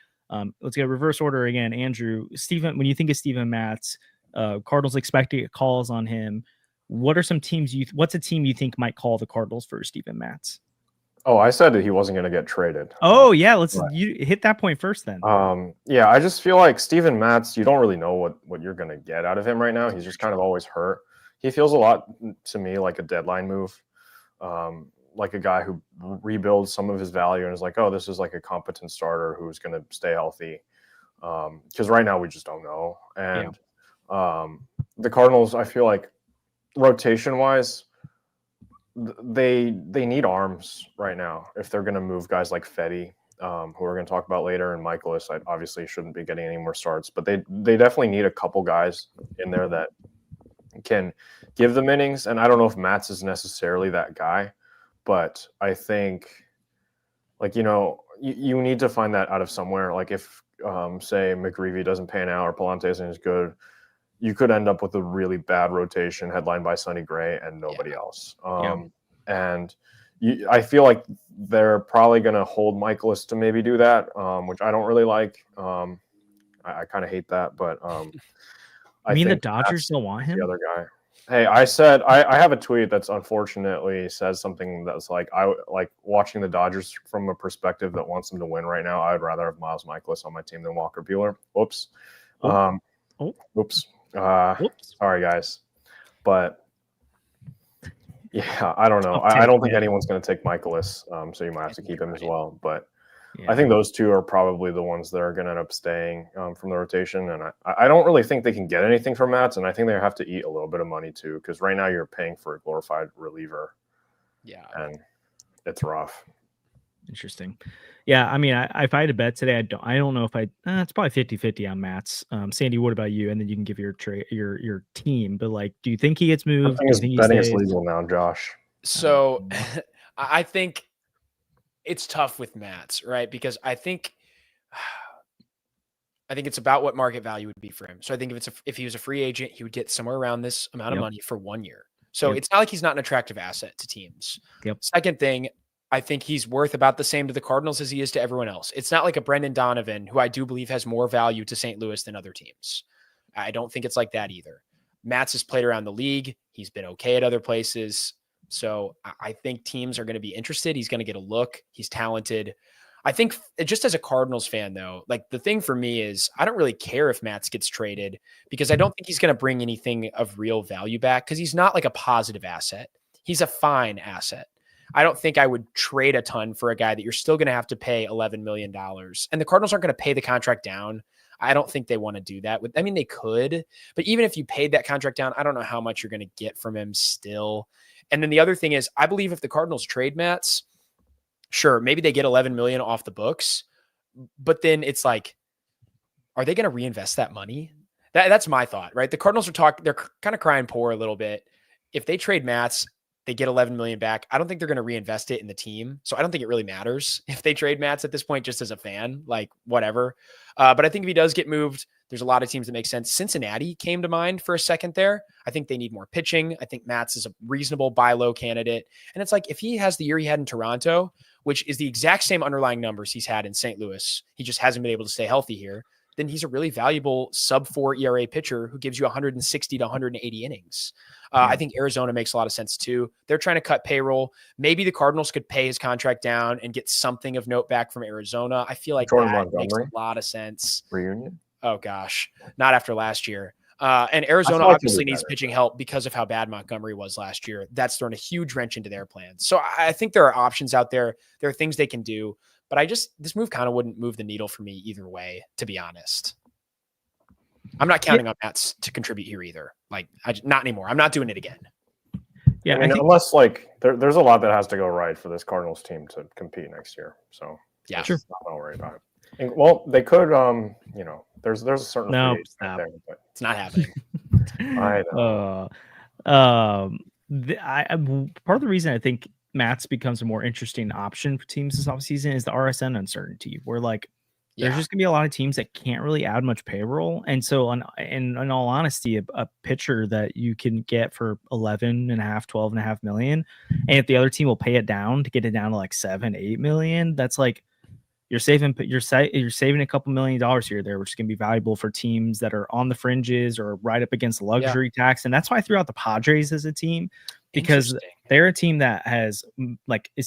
Speaker 1: Let's get reverse order again. Andrew, Steven, when you think of Steven Matz, Cardinals expecting calls on him. What are some teams what's a team you think might call the Cardinals for Steven Matz?
Speaker 2: Oh, I said that he wasn't going to get traded.
Speaker 1: Oh, yeah. You hit that point first then.
Speaker 2: Yeah, I just feel like Steven Matz, you don't really know what you're going to get out of him right now. He's just kind of always hurt. He feels a lot to me like a deadline move, like a guy who rebuilds some of his value and is like, oh, this is like a competent starter who's going to stay healthy. Because right now we just don't know. And the Cardinals, I feel like, rotation-wise, they need arms right now if they're going to move guys like Fedde, who we're going to talk about later, and Mikolas. I obviously shouldn't be getting any more starts, but they definitely need a couple guys in there that can give them innings. And I don't know if Matz is necessarily that guy, but I think, like, you need to find that out of somewhere. Like if, say, McGreevy doesn't pan out or Palante isn't as good, you could end up with a really bad rotation headlined by Sonny Gray and nobody else. And I feel like they're probably going to hold Mikolas to maybe do that, which I don't really like. I kind of hate that, but
Speaker 1: I mean, the Dodgers don't want him?
Speaker 2: The other guy. Hey, I said I have a tweet that's unfortunately says something that's like, I like watching the Dodgers from a perspective that wants them to win right now. I would rather have Miles Mikolas on my team than Walker Buehler. Oops. Oops. Sorry, guys. But yeah, I don't know. I don't think anyone's going to take Mikolas, so you might have to keep him as well. But I think those two are probably the ones that are going to end up staying from the rotation. And I don't really think they can get anything from Matz, and I think they have to eat a little bit of money too, because right now you're paying for a glorified reliever. Yeah, and it's rough.
Speaker 1: Interesting. Yeah, I mean, if I had to bet today, I don't know if it's probably 50-50 on Matz. Sandy, what about you? And then you can give your team. But like, do you think he gets moved?
Speaker 2: Betting is legal now, Josh.
Speaker 3: So I think it's tough with Matz, right? Because I think it's about what market value would be for him. So I think if he was a free agent, he would get somewhere around this amount of money for 1 year. So it's not like he's not an attractive asset to teams. Second thing, I think he's worth about the same to the Cardinals as he is to everyone else. It's not like a Brendan Donovan, who I do believe has more value to St. Louis than other teams. I don't think it's like that either. Matz has played around the league. He's been okay at other places. So I think teams are going to be interested. He's going to get a look. He's talented. I think just as a Cardinals fan, though, like the thing for me is I don't really care if Matz gets traded, because I don't think he's going to bring anything of real value back, because he's not like a positive asset. He's a fine asset. I don't think I would trade a ton for a guy that you're still going to have to pay $11 million. And the Cardinals aren't going to pay the contract down. I don't think they want to do that. I mean, they could, but even if you paid that contract down, I don't know how much you're going to get from him still. And then the other thing is, I believe if the Cardinals trade Matz, sure, maybe they get $11 million off the books, but then it's like, are they going to reinvest that money? That's my thought, right? The Cardinals they're kind of crying poor a little bit. If they trade Matz, They get 11 million back. I don't think they're going to reinvest it in the team. So I don't think it really matters if they trade Matz at this point, just as a fan, like whatever. But I think if he does get moved, there's a lot of teams that make sense. Cincinnati came to mind for a second there. I think they need more pitching. I think Matz is a reasonable buy low candidate. And it's like, if he has the year he had in Toronto, which is the exact same underlying numbers he's had in St. Louis, he just hasn't been able to stay healthy here, then he's a really valuable sub-4 ERA pitcher who gives you 160 to 180 innings. I think Arizona makes a lot of sense too. They're trying to cut payroll. Maybe the Cardinals could pay his contract down and get something of note back from Arizona. I feel like
Speaker 2: Jordan
Speaker 3: that
Speaker 2: Montgomery
Speaker 3: makes a lot of sense.
Speaker 2: Reunion?
Speaker 3: Oh gosh, not after last year. And Arizona obviously needs pitching help because of how bad Montgomery was last year. That's thrown a huge wrench into their plans. So I think there are options out there. There are things they can do, but this move kind of wouldn't move the needle for me either way, to be honest. I'm not counting on Matz to contribute here either. Like, not anymore. I'm not doing it again.
Speaker 2: Yeah, I mean, unless like there's a lot that has to go right for this Cardinals team to compete next year. So
Speaker 3: yeah,
Speaker 1: sure.
Speaker 2: Not worry about it. And, well, they could, there's a certain
Speaker 1: no,
Speaker 2: there, but
Speaker 3: it's not happening.
Speaker 2: I know.
Speaker 1: Part of the reason I think Matz becomes a more interesting option for teams this offseason is the RSN uncertainty, where like there's just gonna be a lot of teams that can't really add much payroll. And so in all honesty, a pitcher that you can get for 12.5 million, and if the other team will pay it down to get it down to like 7-8 million, that's like you're saving a couple $1 million here or there, which is going to be valuable for teams that are on the fringes or right up against the luxury tax. And that's why I threw out the Padres as a team, because they're a team that is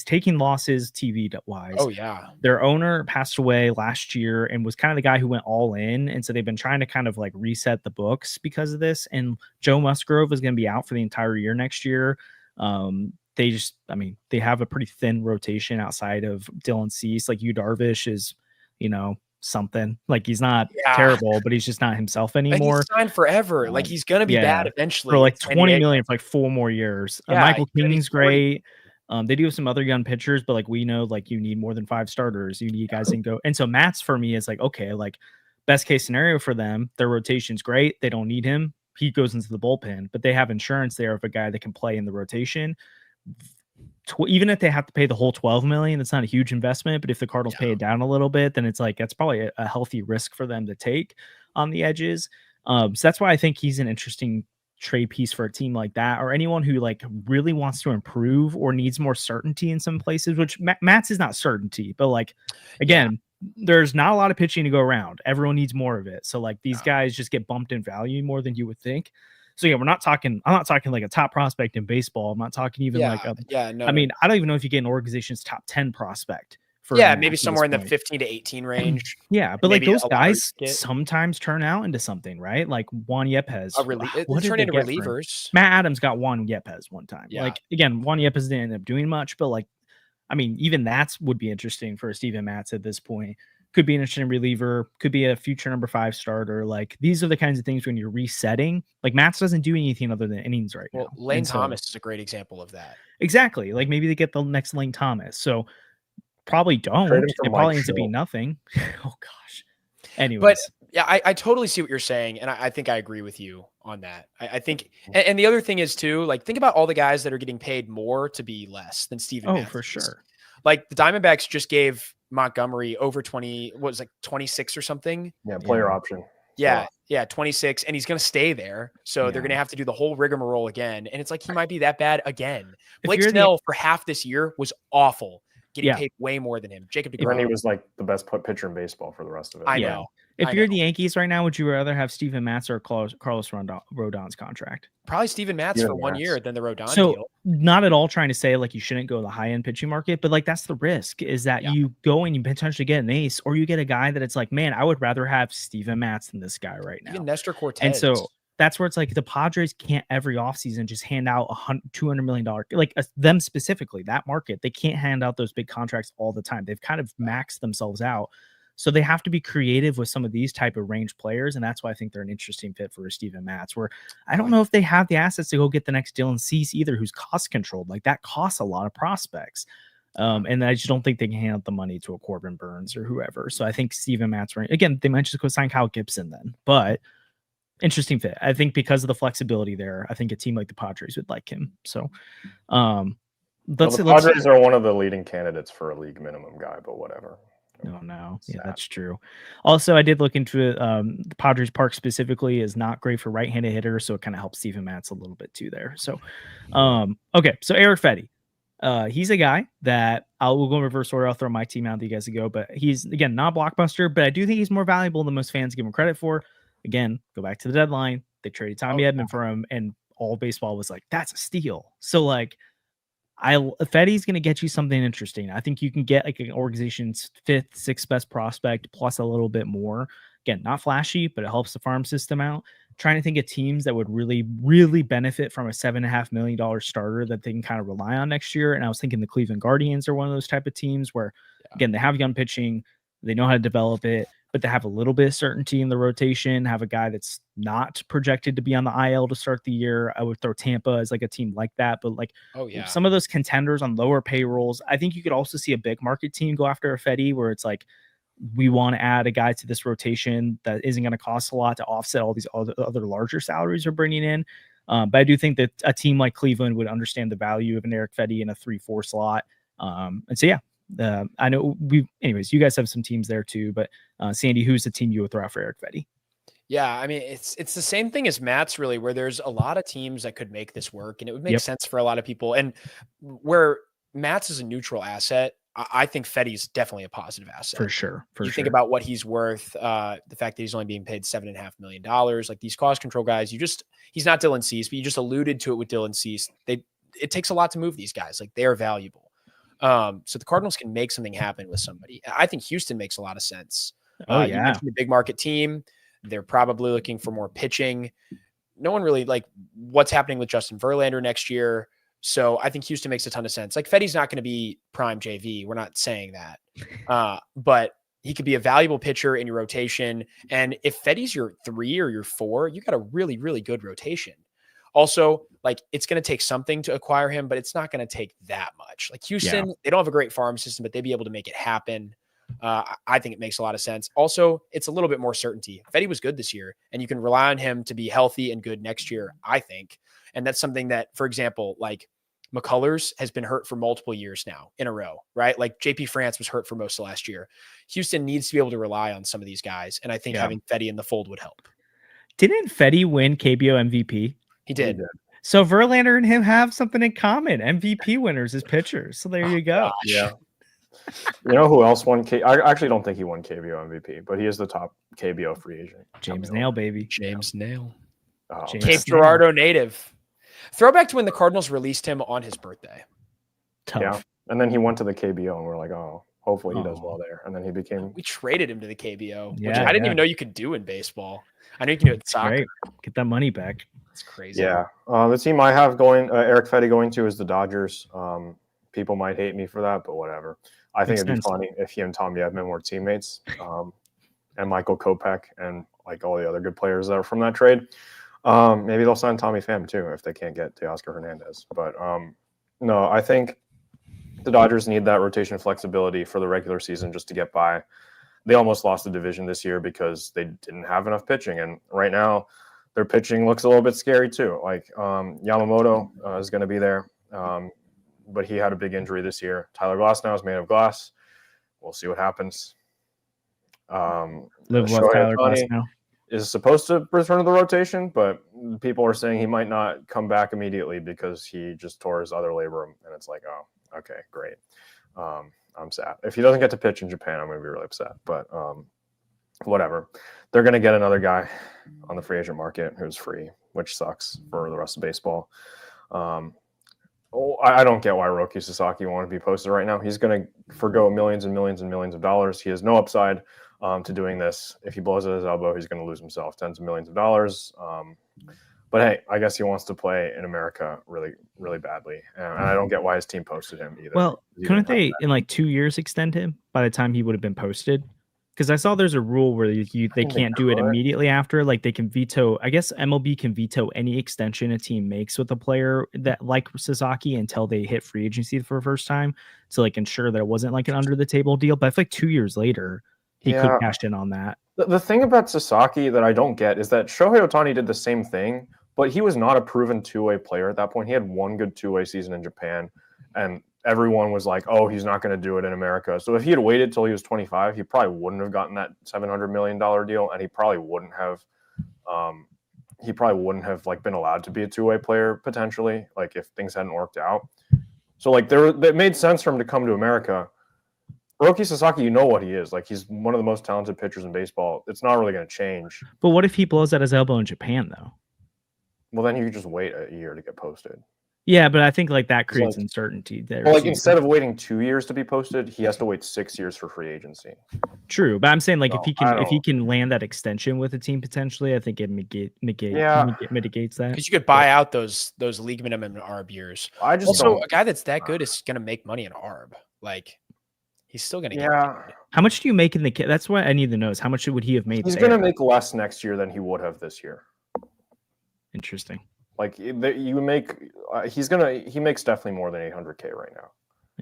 Speaker 1: taking losses TV wise.
Speaker 3: Oh yeah.
Speaker 1: Their owner passed away last year and was kind of the guy who went all in. And so they've been trying to kind of like reset the books because of this. And Joe Musgrove is going to be out for the entire year next year. They have a pretty thin rotation outside of Dylan Cease. Like Yu Darvish is, something. Like he's not terrible, but he's just not himself anymore.
Speaker 3: Like he's signed forever. Like he's gonna be bad eventually.
Speaker 1: For like 20 million for like 4 more years. Michael King's great. They do have some other young pitchers, but like we know, like you need more than 5 starters. You need guys that can go. And so Matz for me is like, okay, like best case scenario for them, their rotation's great. They don't need him. He goes into the bullpen, but they have insurance there of a guy that can play in the rotation. Even if they have to pay the whole 12 million, it's not a huge investment, but if the Cardinals pay it down a little bit, then it's like that's probably a healthy risk for them to take on the edges. So that's why I think he's an interesting trade piece for a team like that, or anyone who like really wants to improve or needs more certainty in some places, which Matz is not certainty, but like again, there's not a lot of pitching to go around. Everyone needs more of it. So like these guys just get bumped in value more than you would think. So yeah, I'm not talking like a top prospect in baseball. I'm not talking even I mean, I don't even know if you get an organization's top 10 prospect for
Speaker 3: maybe somewhere in the 15 to 18 range.
Speaker 1: Yeah, but like those guys sometimes turn out into something, right? Like Juan Yepes.
Speaker 3: What turn into relievers?
Speaker 1: Matt Adams got Juan Yepes one time. Yeah. Like again, Juan Yepes didn't end up doing much, but like I mean, even that would be interesting for Steven Matz at this point. Could be an interesting reliever, could be a future number 5 starter. Like these are the kinds of things when you're resetting. Like Matz doesn't do anything other than innings right now.
Speaker 3: Lane Thomas is a great example of that.
Speaker 1: Exactly. Like maybe they get the next Lane Thomas. So probably don't. It probably ends up being nothing. Oh gosh. Anyways.
Speaker 3: But yeah, I totally see what you're saying. And I think I agree with you on that. I think, and the other thing is too, like think about all the guys that are getting paid more to be less than Steven Matz.
Speaker 1: For sure.
Speaker 3: Like the Diamondbacks just gave Montgomery over 20, what was like 26 or something.
Speaker 2: Yeah. Player option.
Speaker 3: Yeah. 26. And he's going to stay there. So they're going to have to do the whole rigmarole again. And it's like, he might be that bad again. Blake Snell for half this year was awful, getting paid way more than him. Jacob DeGrom.
Speaker 2: And he was like the best pitcher in baseball for the rest of it.
Speaker 3: I know.
Speaker 1: If you're the Yankees right now, would you rather have Steven Matz or Carlos Rodon's contract?
Speaker 3: Probably Steven Matz for 1 year than the Rodon
Speaker 1: deal. Not at all trying to say like you shouldn't go to the high-end pitching market, but like that's the risk is that you go and you potentially get an ace, or you get a guy that it's like, man, I would rather have Steven Matz than this guy right now.
Speaker 3: Even Nestor Cortez.
Speaker 1: And so that's where it's like the Padres can't every offseason just hand out $200 million, like them specifically, that market. They can't hand out those big contracts all the time. They've kind of maxed themselves out. So they have to be creative with some of these type of range players. And that's why I think they're an interesting fit for Steven Matz, where I don't know if they have the assets to go get the next Dylan Cease either, who's cost controlled. Like that costs a lot of prospects. And I just don't think they can hand out the money to a Corbin Burns or whoever. So I think Steven Matz, again, they might just go sign Kyle Gibson then, but interesting fit. I think because of the flexibility there, I think a team like the Padres would like him. So,
Speaker 2: the Padres are one of the leading candidates for a league minimum guy, but whatever.
Speaker 1: No. Yeah, that's true. Also, I did look into it. The Padres Park specifically is not great for right-handed hitters, so it kind of helps Steven Matz a little bit too there. So, okay. So Eric Fedde, he's a guy that we'll go in reverse order. I'll throw my team out that you guys to go, but he's again not a blockbuster, but I do think he's more valuable than most fans give him credit for. Again, go back to the deadline. They traded Tommy Edman for him, and all baseball was like, that's a steal. So like, Fedde's going to get you something interesting. I think you can get like an organization's 5th, 6th best prospect plus a little bit more. Again, not flashy, but it helps the farm system out. Trying to think of teams that would really, really benefit from a $7.5 million starter that they can kind of rely on next year. And I was thinking the Cleveland Guardians are one of those type of teams where, again, they have young pitching, they know how to develop it, but they have a little bit of certainty in the rotation, have a guy that's not projected to be on the IL to start the year. I would throw Tampa as like a team like that, but like some of those contenders on lower payrolls, I think you could also see a big market team go after a Fedde where it's like, we want to add a guy to this rotation that isn't going to cost a lot to offset all these other larger salaries we're bringing in. But I do think that a team like Cleveland would understand the value of an Eric Fedde in a 3-4 slot. And so, yeah. I know anyways, you guys have some teams there too, but Sandy, who's the team you would throw out for Eric Fedde?
Speaker 3: Yeah, I mean, it's the same thing as Matt's really, where there's a lot of teams that could make this work and it would make sense for a lot of people. And where Matt's is a neutral asset, I think Fedde's definitely a positive asset.
Speaker 1: For sure.
Speaker 3: Think about what he's worth, the fact that he's only being paid $7.5 million. Like these cost control guys, he's not Dylan Cease, but you just alluded to it with Dylan Cease. It takes a lot to move these guys. Like they are valuable. So the Cardinals can make something happen with somebody. I think Houston makes a lot of sense. You mentioned a big market team. They're probably looking for more pitching. No one really like what's happening with Justin Verlander next year. So I think Houston makes a ton of sense. Like Fedde's not going to be prime JV. We're not saying that. But he could be a valuable pitcher in your rotation. And if Fedde's your 3 or your 4, you got a really, really good rotation. Also, like it's going to take something to acquire him, but it's not going to take that much. Like Houston, they don't have a great farm system, but they'd be able to make it happen. I think it makes a lot of sense. Also, it's a little bit more certainty. Fedde was good this year, and you can rely on him to be healthy and good next year, I think. And that's something that, for example, like Mikolas has been hurt for multiple years now in a row, right? Like JP France was hurt for most of last year. Houston needs to be able to rely on some of these guys, and I think having Fedde in the fold would help.
Speaker 1: Didn't Fedde win KBO MVP?
Speaker 3: He did.
Speaker 1: So Verlander and him have something in common. MVP winners as pitchers. So there you go.
Speaker 2: Gosh. Yeah. You know who else won? I actually don't think he won KBO MVP, but he is the top KBO free agent.
Speaker 1: James Nail, baby.
Speaker 3: James Nail.
Speaker 1: James
Speaker 3: Cape Girardeau native. Throwback to when the Cardinals released him on his birthday.
Speaker 1: Tough.
Speaker 2: Yeah. And then he went to the KBO and we're like, oh, hopefully he does well there. And then he became.
Speaker 3: We traded him to the KBO, which I didn't even know you could do in baseball. I know you can do it in soccer.
Speaker 1: Great. Get that money back.
Speaker 3: It's crazy.
Speaker 2: Yeah. The team I have going, Eric Fedde going to is the Dodgers. People might hate me for that, but whatever. I think it'd be funny if he and Tommy Edman were teammates, and Michael Kopech and like all the other good players that are from that trade. Maybe they'll sign Tommy Pham too if they can't get Teoscar Hernandez. But no, I think the Dodgers need that rotation flexibility for the regular season just to get by. They almost lost the division this year because they didn't have enough pitching, and right now their pitching looks a little bit scary too. Like Yamamoto is going to be there. But he had a big injury this year. Tyler Glasnow is made of glass. We'll see what happens.
Speaker 1: Live with Tyler Glasnow
Speaker 2: is supposed to return to the rotation, but people are saying he might not come back immediately because he just tore his other labrum. And it's like, oh, okay, great. I'm sad. If he doesn't get to pitch in Japan, I'm going to be really upset. But whatever. They're going to get another guy on the free agent market who's free, which sucks for the rest of baseball. I don't get why Roki Sasaki won't be posted right now. He's going to forgo millions and millions and millions of dollars. He has no upside to doing this. If he blows at his elbow, he's going to lose himself tens of millions of dollars. But hey, I guess he wants to play in America really, really badly. And I don't get why his team posted him either.
Speaker 1: Well, couldn't they in like 2 years extend him by the time he would have been posted? Because I saw there's a rule where they can't do it immediately after. Like they can veto. I guess MLB can veto any extension a team makes with a player that like Sasaki until they hit free agency for the first time to like ensure that it wasn't like an under the table deal. But I feel like 2 years later he could cash in on that.
Speaker 2: The thing about Sasaki that I don't get is that Shohei Ohtani did the same thing, but he was not a proven two-way player at that point. He had one good two-way season in Japan, and everyone was like, "Oh, he's not going to do it in America." So if he had waited till he was 25, he probably wouldn't have gotten that $700 million deal, and he probably wouldn't have. Like been allowed to be a two-way player potentially, like if things hadn't worked out. So like it made sense for him to come to America. Hiroki Sasaki, you know what he is. Like he's one of the most talented pitchers in baseball. It's not really going to change.
Speaker 1: But what if he blows out his elbow in Japan though?
Speaker 2: Well, then you could just wait a year to get posted.
Speaker 1: Yeah, but I think like that creates uncertainty there.
Speaker 2: Well, like instead of waiting 2 years to be posted, he has to wait 6 years for free agency.
Speaker 1: True, but I'm saying like if he can land that extension with a team potentially, I think it mitigates that.
Speaker 3: Because you could buy out those league minimum ARB years.
Speaker 2: I just
Speaker 3: also a guy that's that good is going to make money in ARB. Like he's still going to get paid.
Speaker 1: How much do you make in the kit? That's what I need to know is how much would he have made?
Speaker 2: He's going to make less next year than he would have this year.
Speaker 1: Interesting.
Speaker 2: Like he makes definitely more than 800K right now.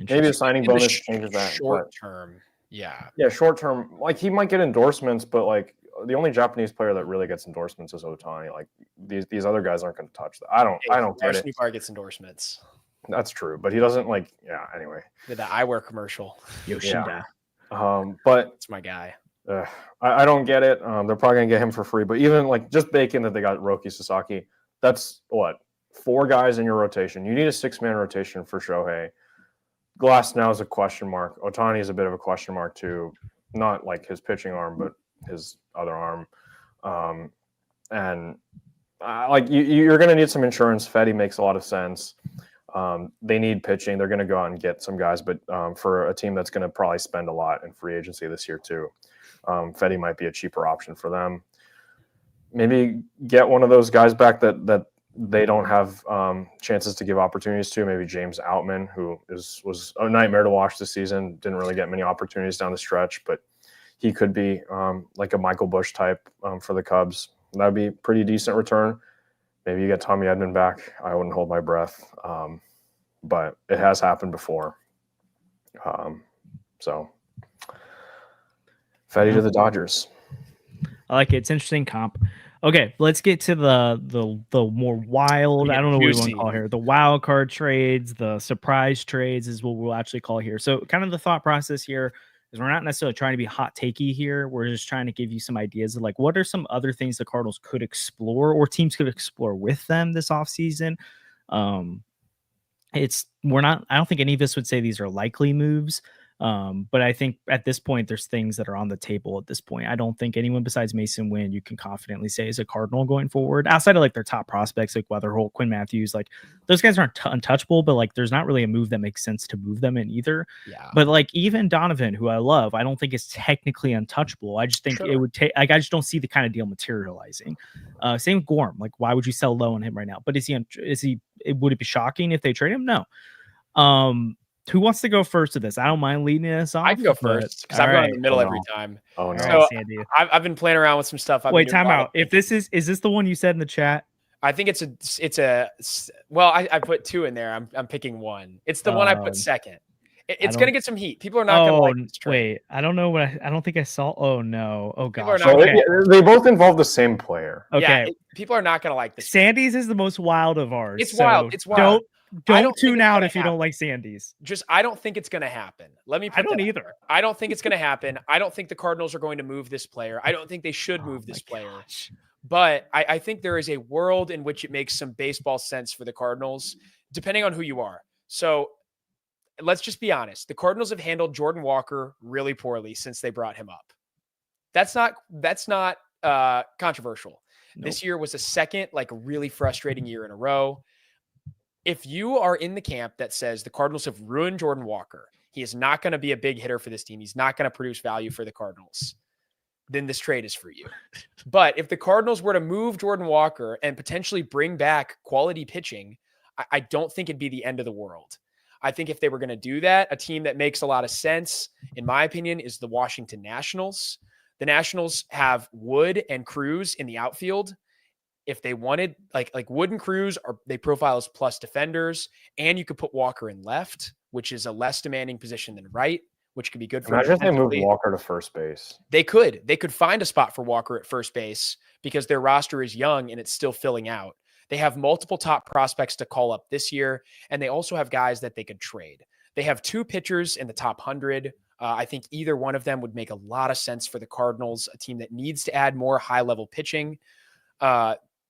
Speaker 2: Maybe a signing bonus changes that.
Speaker 3: Short term, yeah,
Speaker 2: short term. Like he might get endorsements, but like the only Japanese player that really gets endorsements is Ohtani. Like these other guys aren't going to touch that. I don't get it.
Speaker 3: Newbar gets endorsements.
Speaker 2: That's true, but he doesn't like. Yeah. Anyway,
Speaker 3: the eyewear commercial.
Speaker 1: Yoshida.
Speaker 2: Yeah. But
Speaker 3: it's my guy.
Speaker 2: I don't get it. They're probably going to get him for free, but even like just baking that they got Hiroki Sasaki. That's what 4 guys in your rotation. You need a 6-man rotation for Shohei. Glass now is a question mark. Ohtani is a bit of a question mark too. Not like his pitching arm, but his other arm. Like you're going to need some insurance. Fedde makes a lot of sense. They need pitching. They're going to go out and get some guys, but for a team that's going to probably spend a lot in free agency this year too, Fedde might be a cheaper option for them. Maybe get one of those guys back that they don't have chances to give opportunities to. Maybe James Outman, who was a nightmare to watch this season. Didn't really get many opportunities down the stretch, but he could be like a Michael Busch type for the Cubs. That would be a pretty decent return. Maybe you get Tommy Edman back. I wouldn't hold my breath, but it has happened before. So Fedde to the Dodgers.
Speaker 1: I like it. It's interesting comp. Okay, let's get to the more wild. I don't know what we want to call here. The wild card trades, the surprise trades is what we'll actually call here. So, kind of the thought process here is we're not necessarily trying to be hot takey here. We're just trying to give you some ideas of like what are some other things the Cardinals could explore or teams could explore with them this offseason. I don't think any of us would say these are likely moves. But I think at this point, there's things that are on the table at this point. I don't think anyone besides Mason Wynn you can confidently say is a Cardinal going forward outside of like their top prospects, like Weatherholt, Quinn Matthews, like those guys aren't untouchable, but like there's not really a move that makes sense to move them in either.
Speaker 3: Yeah.
Speaker 1: But like even Donovan, who I love, I don't think is technically untouchable. I just think it would take, like, I just don't see the kind of deal materializing. Same with Gorm. Like, why would you sell low on him right now? But would it be shocking if they trade him? No. Who wants to go first to this? I don't mind leading us off.
Speaker 3: I can go first because I'm going in the middle every time.
Speaker 2: Oh no!
Speaker 3: So I've been playing around with some stuff.
Speaker 1: Wait, time out. If this is this the one you said in the chat?
Speaker 3: I think I put 2 in there. I'm picking one. It's the one I put second. It's going to get some heat. People are not going to like this trade.
Speaker 1: Wait, I don't know I don't think I saw. Oh no! Oh gosh!
Speaker 2: They both involve the same player.
Speaker 1: Okay,
Speaker 3: yeah, people are not going to like this.
Speaker 1: Sandy's is the most wild of ours.
Speaker 3: It's wild. It's wild.
Speaker 1: Don't tune out if you don't like Sandy's.
Speaker 3: I don't think it's going to happen.
Speaker 1: I don't either.
Speaker 3: I don't think it's going to happen. I don't think the Cardinals are going to move this player. I don't think they should move this player.
Speaker 1: Gosh.
Speaker 3: But I think there is a world in which it makes some baseball sense for the Cardinals, depending on who you are. So let's just be honest. The Cardinals have handled Jordan Walker really poorly since they brought him up. That's not controversial. Nope. This year was the second really frustrating year in a row. If you are in the camp that says the Cardinals have ruined Jordan Walker, he is not going to be a big hitter for this team, he's not going to produce value for the Cardinals, then this trade is for you. But if the Cardinals were to move Jordan Walker and potentially bring back quality pitching, I don't think it'd be the end of the world. I think if they were going to do that, a team that makes a lot of sense, in my opinion, is the Washington Nationals. The Nationals have Wood and Cruz in the outfield. If they wanted like Wood and Cruz, they profile as plus defenders, and you could put Walker in left, which is a less demanding position than right. which could be good for
Speaker 2: Imagine if they moved
Speaker 3: defensively.
Speaker 2: Walker to first base.
Speaker 3: They could find a spot for Walker at first base because their roster is young and it's still filling out. They have multiple top prospects to call up this year, and they also have guys that they could trade. They have 2 pitchers in the top 100. I think either one of them would make a lot of sense for the Cardinals, a team that needs to add more high-level pitching.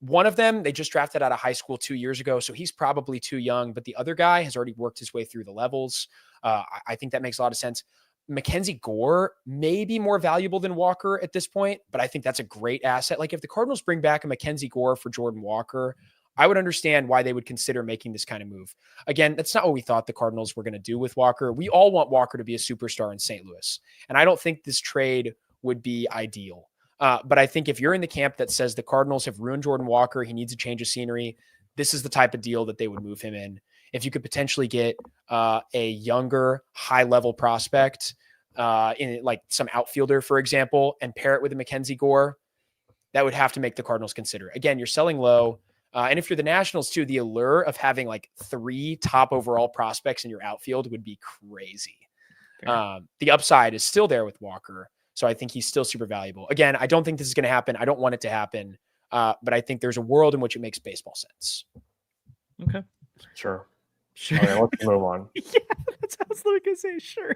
Speaker 3: One of them, they just drafted out of high school 2 years ago, so he's probably too young, but the other guy has already worked his way through the levels. I think that makes a lot of sense. Mackenzie Gore may be more valuable than Walker at this point, but I think that's a great asset. Like if the Cardinals bring back a Mackenzie Gore for Jordan Walker, I would understand why they would consider making this kind of move. Again, that's not what we thought the Cardinals were going to do with Walker. We all want Walker to be a superstar in St. Louis, and I don't think this trade would be ideal. But I think if you're in the camp that says the Cardinals have ruined Jordan Walker, he needs a change of scenery, this is the type of deal that they would move him in. If you could potentially get a younger, high-level prospect in like some outfielder, for example, and pair it with a Mackenzie Gore, that would have to make the Cardinals consider. Again, you're selling low. And if you're the Nationals too, the allure of having like 3 top overall prospects in your outfield would be crazy. The upside is still there with Walker. So I think he's still super valuable. Again, I don't think this is going to happen. I don't want it to happen. But I think there's a world in which it makes baseball sense.
Speaker 1: Okay.
Speaker 2: Sure.
Speaker 1: Sure.
Speaker 2: Let's move on.
Speaker 1: Yeah, that's what I was going to say. Sure.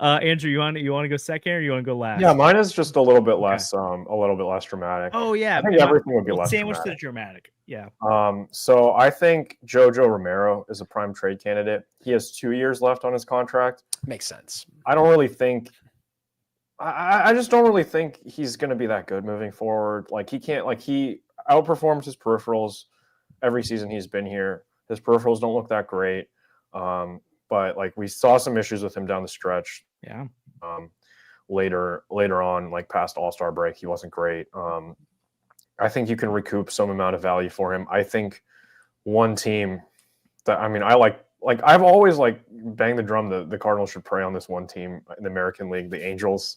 Speaker 1: Andrew, you want to go second or you want to go last?
Speaker 2: Yeah, mine is just a little bit less dramatic.
Speaker 1: Oh yeah,
Speaker 2: I think everything would be less
Speaker 1: sandwich
Speaker 2: dramatic.
Speaker 1: to dramatic. Yeah.
Speaker 2: So I think JoJo Romero is a prime trade candidate. He has 2 years left on his contract.
Speaker 3: Makes sense.
Speaker 2: I don't really think. I just don't really think he's going to be that good moving forward. Like he outperforms his peripherals every season he's been here. His peripherals don't look that great. But like we saw some issues with him down the stretch.
Speaker 1: Yeah.
Speaker 2: Later on, like past All-Star break, he wasn't great. I think you can recoup some amount of value for him. I think one team that I've always like banged the drum that the Cardinals should prey on this one team in the American League, the Angels,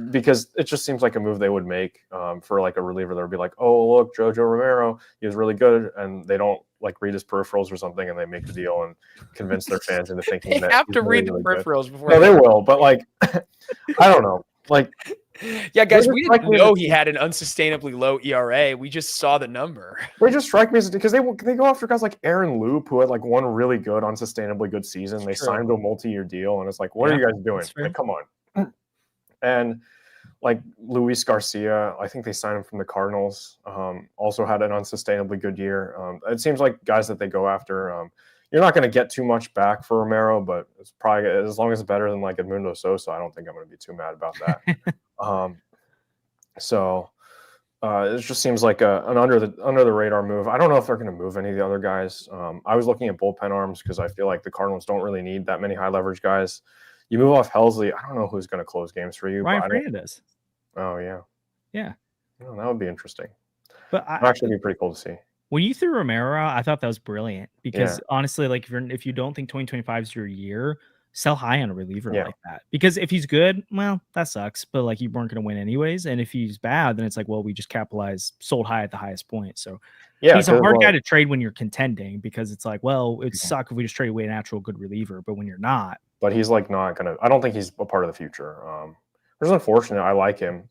Speaker 2: because it just seems like a move they would make for like a reliever that would be like, oh look, JoJo Romero, he was really good, and they don't like read his peripherals or something, and they make the deal and convince their fans into thinking
Speaker 3: they have to read the peripherals before.
Speaker 2: No, they will, but like I don't know, like.
Speaker 3: Yeah, guys, we didn't know he had an unsustainably low ERA. We just saw the number.
Speaker 2: They just strike me as because they go after guys like Aaron Loop, who had like one really good, unsustainably good season. They signed to a multi-year deal, and it's like, what are you guys doing? Like, come on. And like Luis Garcia, I think they signed him from the Cardinals. Also had an unsustainably good year. It seems like guys that they go after. You're not going to get too much back for Romero, but it's probably as long as it's better than like Edmundo Sosa. I don't think I'm going to be too mad about that. It just seems like an under the radar move. I don't know if they're going to move any of the other guys. I was looking at bullpen arms because I feel like the Cardinals don't really need that many high leverage guys. You move off Helsley. I don't know who's going to close games for you.
Speaker 1: Ryan Fernandez.
Speaker 2: Oh yeah.
Speaker 1: Yeah.
Speaker 2: Oh, that would be interesting.
Speaker 1: But
Speaker 2: it'd actually be pretty cool to see.
Speaker 1: When you threw Romero out, I thought that was brilliant because honestly, like if you don't think 2025 is your year, sell high on a reliever like that. Because if he's good, well, that sucks. But like you weren't going to win anyways. And if he's bad, then it's like, well, we just sold high at the highest point. So he's a hard guy to trade when you're contending because it's like, well, it'd suck if we just trade away an actual good reliever. But when you're not.
Speaker 2: But he's like not going to. I don't think he's a part of the future. Which is unfortunate. I like him.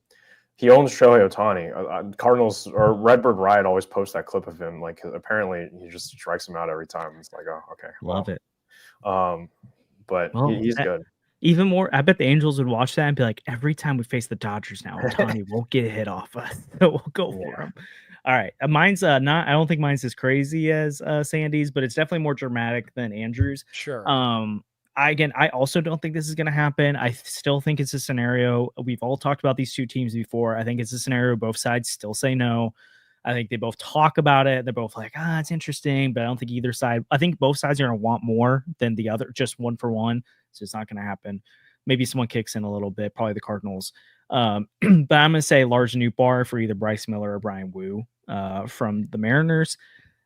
Speaker 2: He owns Shohei Ohtani. Cardinals or Redbird Riot always post that clip of him. Like apparently he just strikes him out every time. It's like, oh, okay,
Speaker 1: love it.
Speaker 2: But he's good.
Speaker 1: Even more, I bet the Angels would watch that and be like, every time we face the Dodgers now, Ohtani won't get a hit off us. So we'll go for him. All right, mine's not. I don't think mine's as crazy as Sandy's, but it's definitely more dramatic than Andrew's.
Speaker 3: Sure.
Speaker 1: I also don't think this is going to happen. I still think it's a scenario. We've all talked about these two teams before. I think it's a scenario both sides still say no. I think they both talk about it. They're both like, it's interesting, but I don't think either side. I think both sides are going to want more than the other, just one for one. So it's not going to happen. Maybe someone kicks in a little bit, probably the Cardinals. But I'm going to say large new bar for either Bryce Miller or Brian Wu from the Mariners.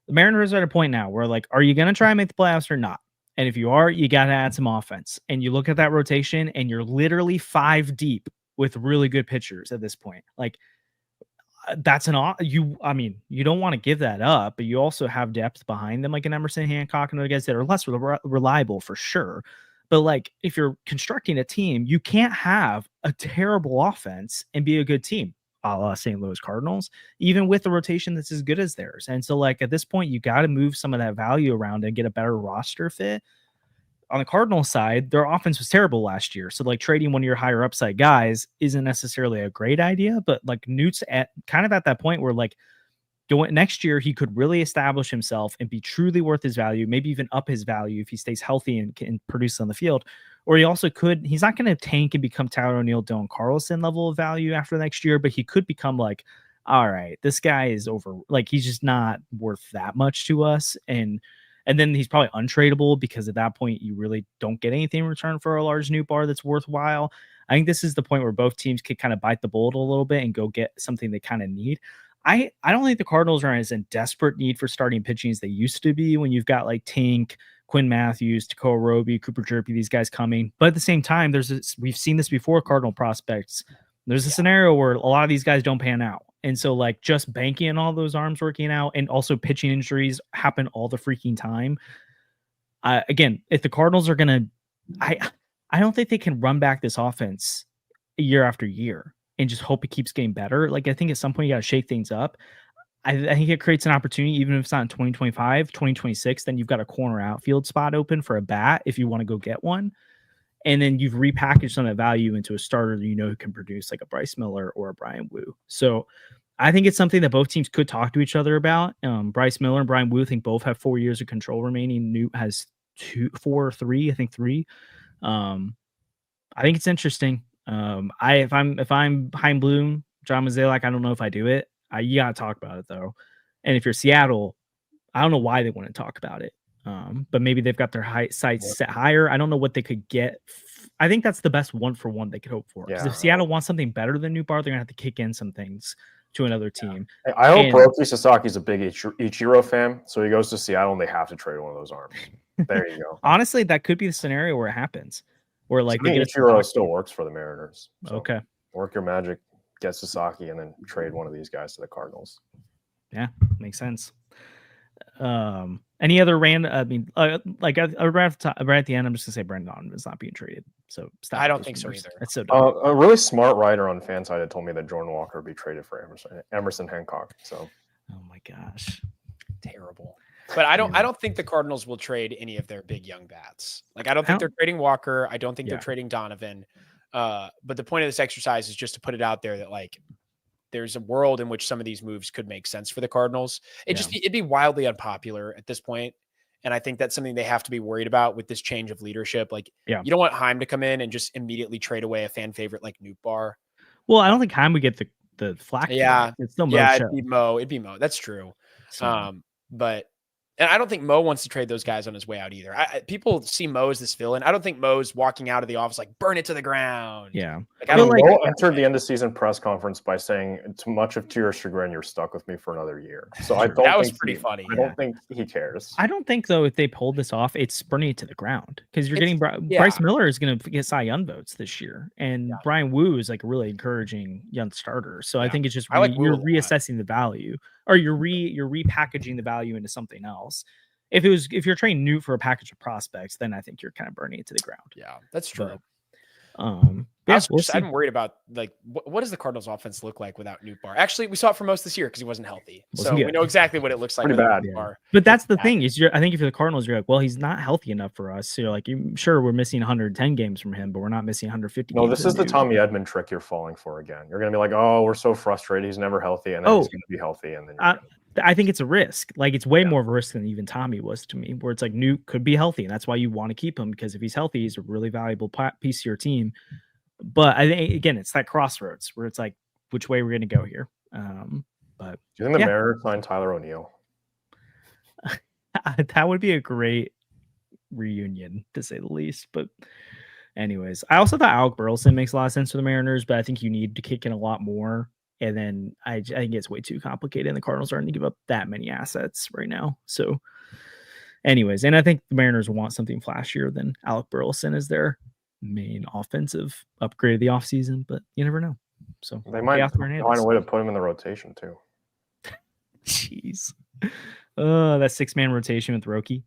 Speaker 1: The Mariners are at a point now where like, are you going to try and make the playoffs or not? And if you are, you got to add some offense. And you look at that rotation and you're literally 5 deep with really good pitchers at this point. Like that's you don't want to give that up, but you also have depth behind them, like an Emerson Hancock and other guys that are less reliable for sure. But like, if you're constructing a team, you can't have a terrible offense and be a good team, a la St. Louis Cardinals, even with the rotation that's as good as theirs. And so, like, at this point, you got to move some of that value around and get a better roster fit. On the Cardinals side, their offense was terrible last year. So, like, trading one of your higher upside guys isn't necessarily a great idea. But, like, Newt's at kind of at that point where, like, next year, he could really establish himself and be truly worth his value, maybe even up his value if he stays healthy and can produce on the field. Or he also could, he's not going to tank and become Tyler O'Neill, Dylan Carlson level of value after next year, but he could become like, all right, this guy is over, like, he's just not worth that much to us. And then he's probably untradeable because at that point, you really don't get anything in return for a large new bar that's worthwhile. I think this is the point where both teams could kind of bite the bullet a little bit and go get something they kind of need. I don't think the Cardinals are as in desperate need for starting pitching as they used to be when you've got like Tink, Quinn Matthews, Takeo Roby, Cooper Jerpy, these guys coming. But at the same time, we've seen this before, Cardinal prospects. There's a scenario where a lot of these guys don't pan out. And so, like, just banking on all those arms working out, and also pitching injuries happen all the freaking time. Again, if the Cardinals are going to, I don't think they can run back this offense year after year and just hope it keeps getting better. Like, I think at some point you got to shake things up. I think it creates an opportunity, even if it's not in 2025, 2026, then you've got a corner outfield spot open for a bat if you want to go get one. And then you've repackaged some of that value into a starter that you know who can produce, like a Bryce Miller or a Brian Wu. So I think it's something that both teams could talk to each other about. Bryce Miller and Brian Wu, I think both have 4 years of control remaining. Newt has 3. I think it's interesting. If I'm Hein Bloom, John Mozeliak, I don't know if I do it. You gotta talk about it though. And if you're Seattle, I don't know why they wouldn't talk about it. But maybe they've got their sights set higher. I don't know what they could get. I think that's the best 1-for-1 they could hope for. Because if Seattle wants something better than Newbar, they're gonna have to kick in some things to another team.
Speaker 2: I hope Hiroki Sasaki's a big Ichiro fan, so he goes to Seattle and they have to trade one of those arms. There you go.
Speaker 1: Honestly, that could be the scenario where it happens. Where like
Speaker 2: Ichiro still works for the Mariners. So
Speaker 1: okay.
Speaker 2: Work your magic, get Sasaki, and then trade one of these guys to the Cardinals.
Speaker 1: Yeah, makes sense. Any other random? I mean, right at the end, I'm just gonna say Brendan Donovan is not being traded. So
Speaker 3: I don't think so either.
Speaker 1: That's so dumb.
Speaker 2: A really smart writer on Fanside had told me that Jordan Walker would be traded for Emerson Hancock. So,
Speaker 1: oh my gosh,
Speaker 3: terrible. But I don't think the Cardinals will trade any of their big young bats. Like, I don't think they're trading Walker. I don't think they're trading Donovan. But the point of this exercise is just to put it out there that, like, there's a world in which some of these moves could make sense for the Cardinals. It'd be wildly unpopular at this point. And I think that's something they have to be worried about with this change of leadership. Like, you don't want Heim to come in and just immediately trade away a fan favorite like Nootbaar.
Speaker 1: Well, I don't think Heim would get the flack.
Speaker 3: Yeah.
Speaker 1: It's still Mo.
Speaker 3: Yeah, it'd be Mo. That's true. And I don't think Mo wants to trade those guys on his way out either. People see Mo as this villain. I don't think Mo's walking out of the office like, burn it to the ground.
Speaker 1: Yeah.
Speaker 2: Mo entered the end of season press conference by saying, to your chagrin, you're stuck with me for another year. So I don't
Speaker 3: that was pretty funny.
Speaker 2: I don't think he cares.
Speaker 1: I don't think, though, if they pulled this off, it's burning it to the ground because you're getting Bryce Miller is going to get Cy Young votes this year. And Brian Wu is like a really encouraging young starter. So I think it's just you're reassessing the value, or you're repackaging the value into something else. If you're trading Newt for a package of prospects, then I think you're kind of burning it to the ground.
Speaker 3: Yeah, that's true.
Speaker 1: But,
Speaker 3: I'm worried about, like, what does the Cardinals offense look like without Nootbaar? Actually, we saw it for most this year because he wasn't healthy. We know exactly what it looks like.
Speaker 2: Pretty bad.
Speaker 1: But that's the thing is, I think if you're the Cardinals, you're like, well, he's not healthy enough for us. So you're like, sure, we're missing 110 games from him, but we're not missing 150.
Speaker 2: No, this is the Tommy Edman trick you're falling for again. You're going to be like, oh, we're so frustrated. He's never healthy. And then he's going to be healthy. And then
Speaker 1: I think it's a risk. Like, it's way more of a risk than even Tommy was to me, where it's like Newt could be healthy. And that's why you want to keep him, because if he's healthy, he's a really valuable piece of your team. But I think, again, it's that crossroads where it's like, which way we're going to go here. But
Speaker 2: do you think the Mariners signed Tyler O'Neill?
Speaker 1: That would be a great reunion, to say the least. But anyways, I also thought Alec Burleson makes a lot of sense for the Mariners, but I think you need to kick in a lot more. And then I think it's way too complicated, and the Cardinals aren't going to give up that many assets right now. So anyways, and I think the Mariners want something flashier than Alec Burleson as their main offensive upgrade of the offseason, but you never know. So
Speaker 2: they might find a way to put him in the rotation too.
Speaker 1: Jeez. That 6-man rotation with Roki.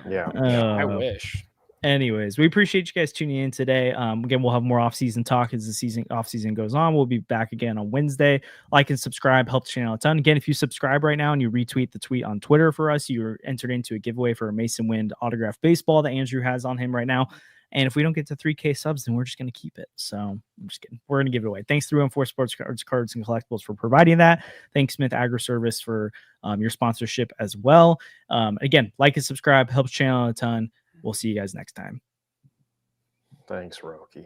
Speaker 2: Yeah.
Speaker 3: I wish.
Speaker 1: Anyways, we appreciate you guys tuning in today. Again, we'll have more off-season talk as the off-season goes on. We'll be back again on Wednesday. Like and subscribe, help the channel a ton. Again, if you subscribe right now and you retweet the tweet on Twitter for us, you're entered into a giveaway for a Mason Wind autographed baseball that Andrew has on him right now. And if we don't get to 3K subs, then we're just going to keep it. So I'm just kidding. We're going to give it away. Thanks 314 Sports Cards and Collectibles for providing that. Thanks Smith Agri Service for your sponsorship as well. Again, like and subscribe, helps channel a ton. We'll see you guys next time.
Speaker 2: Thanks, Roki.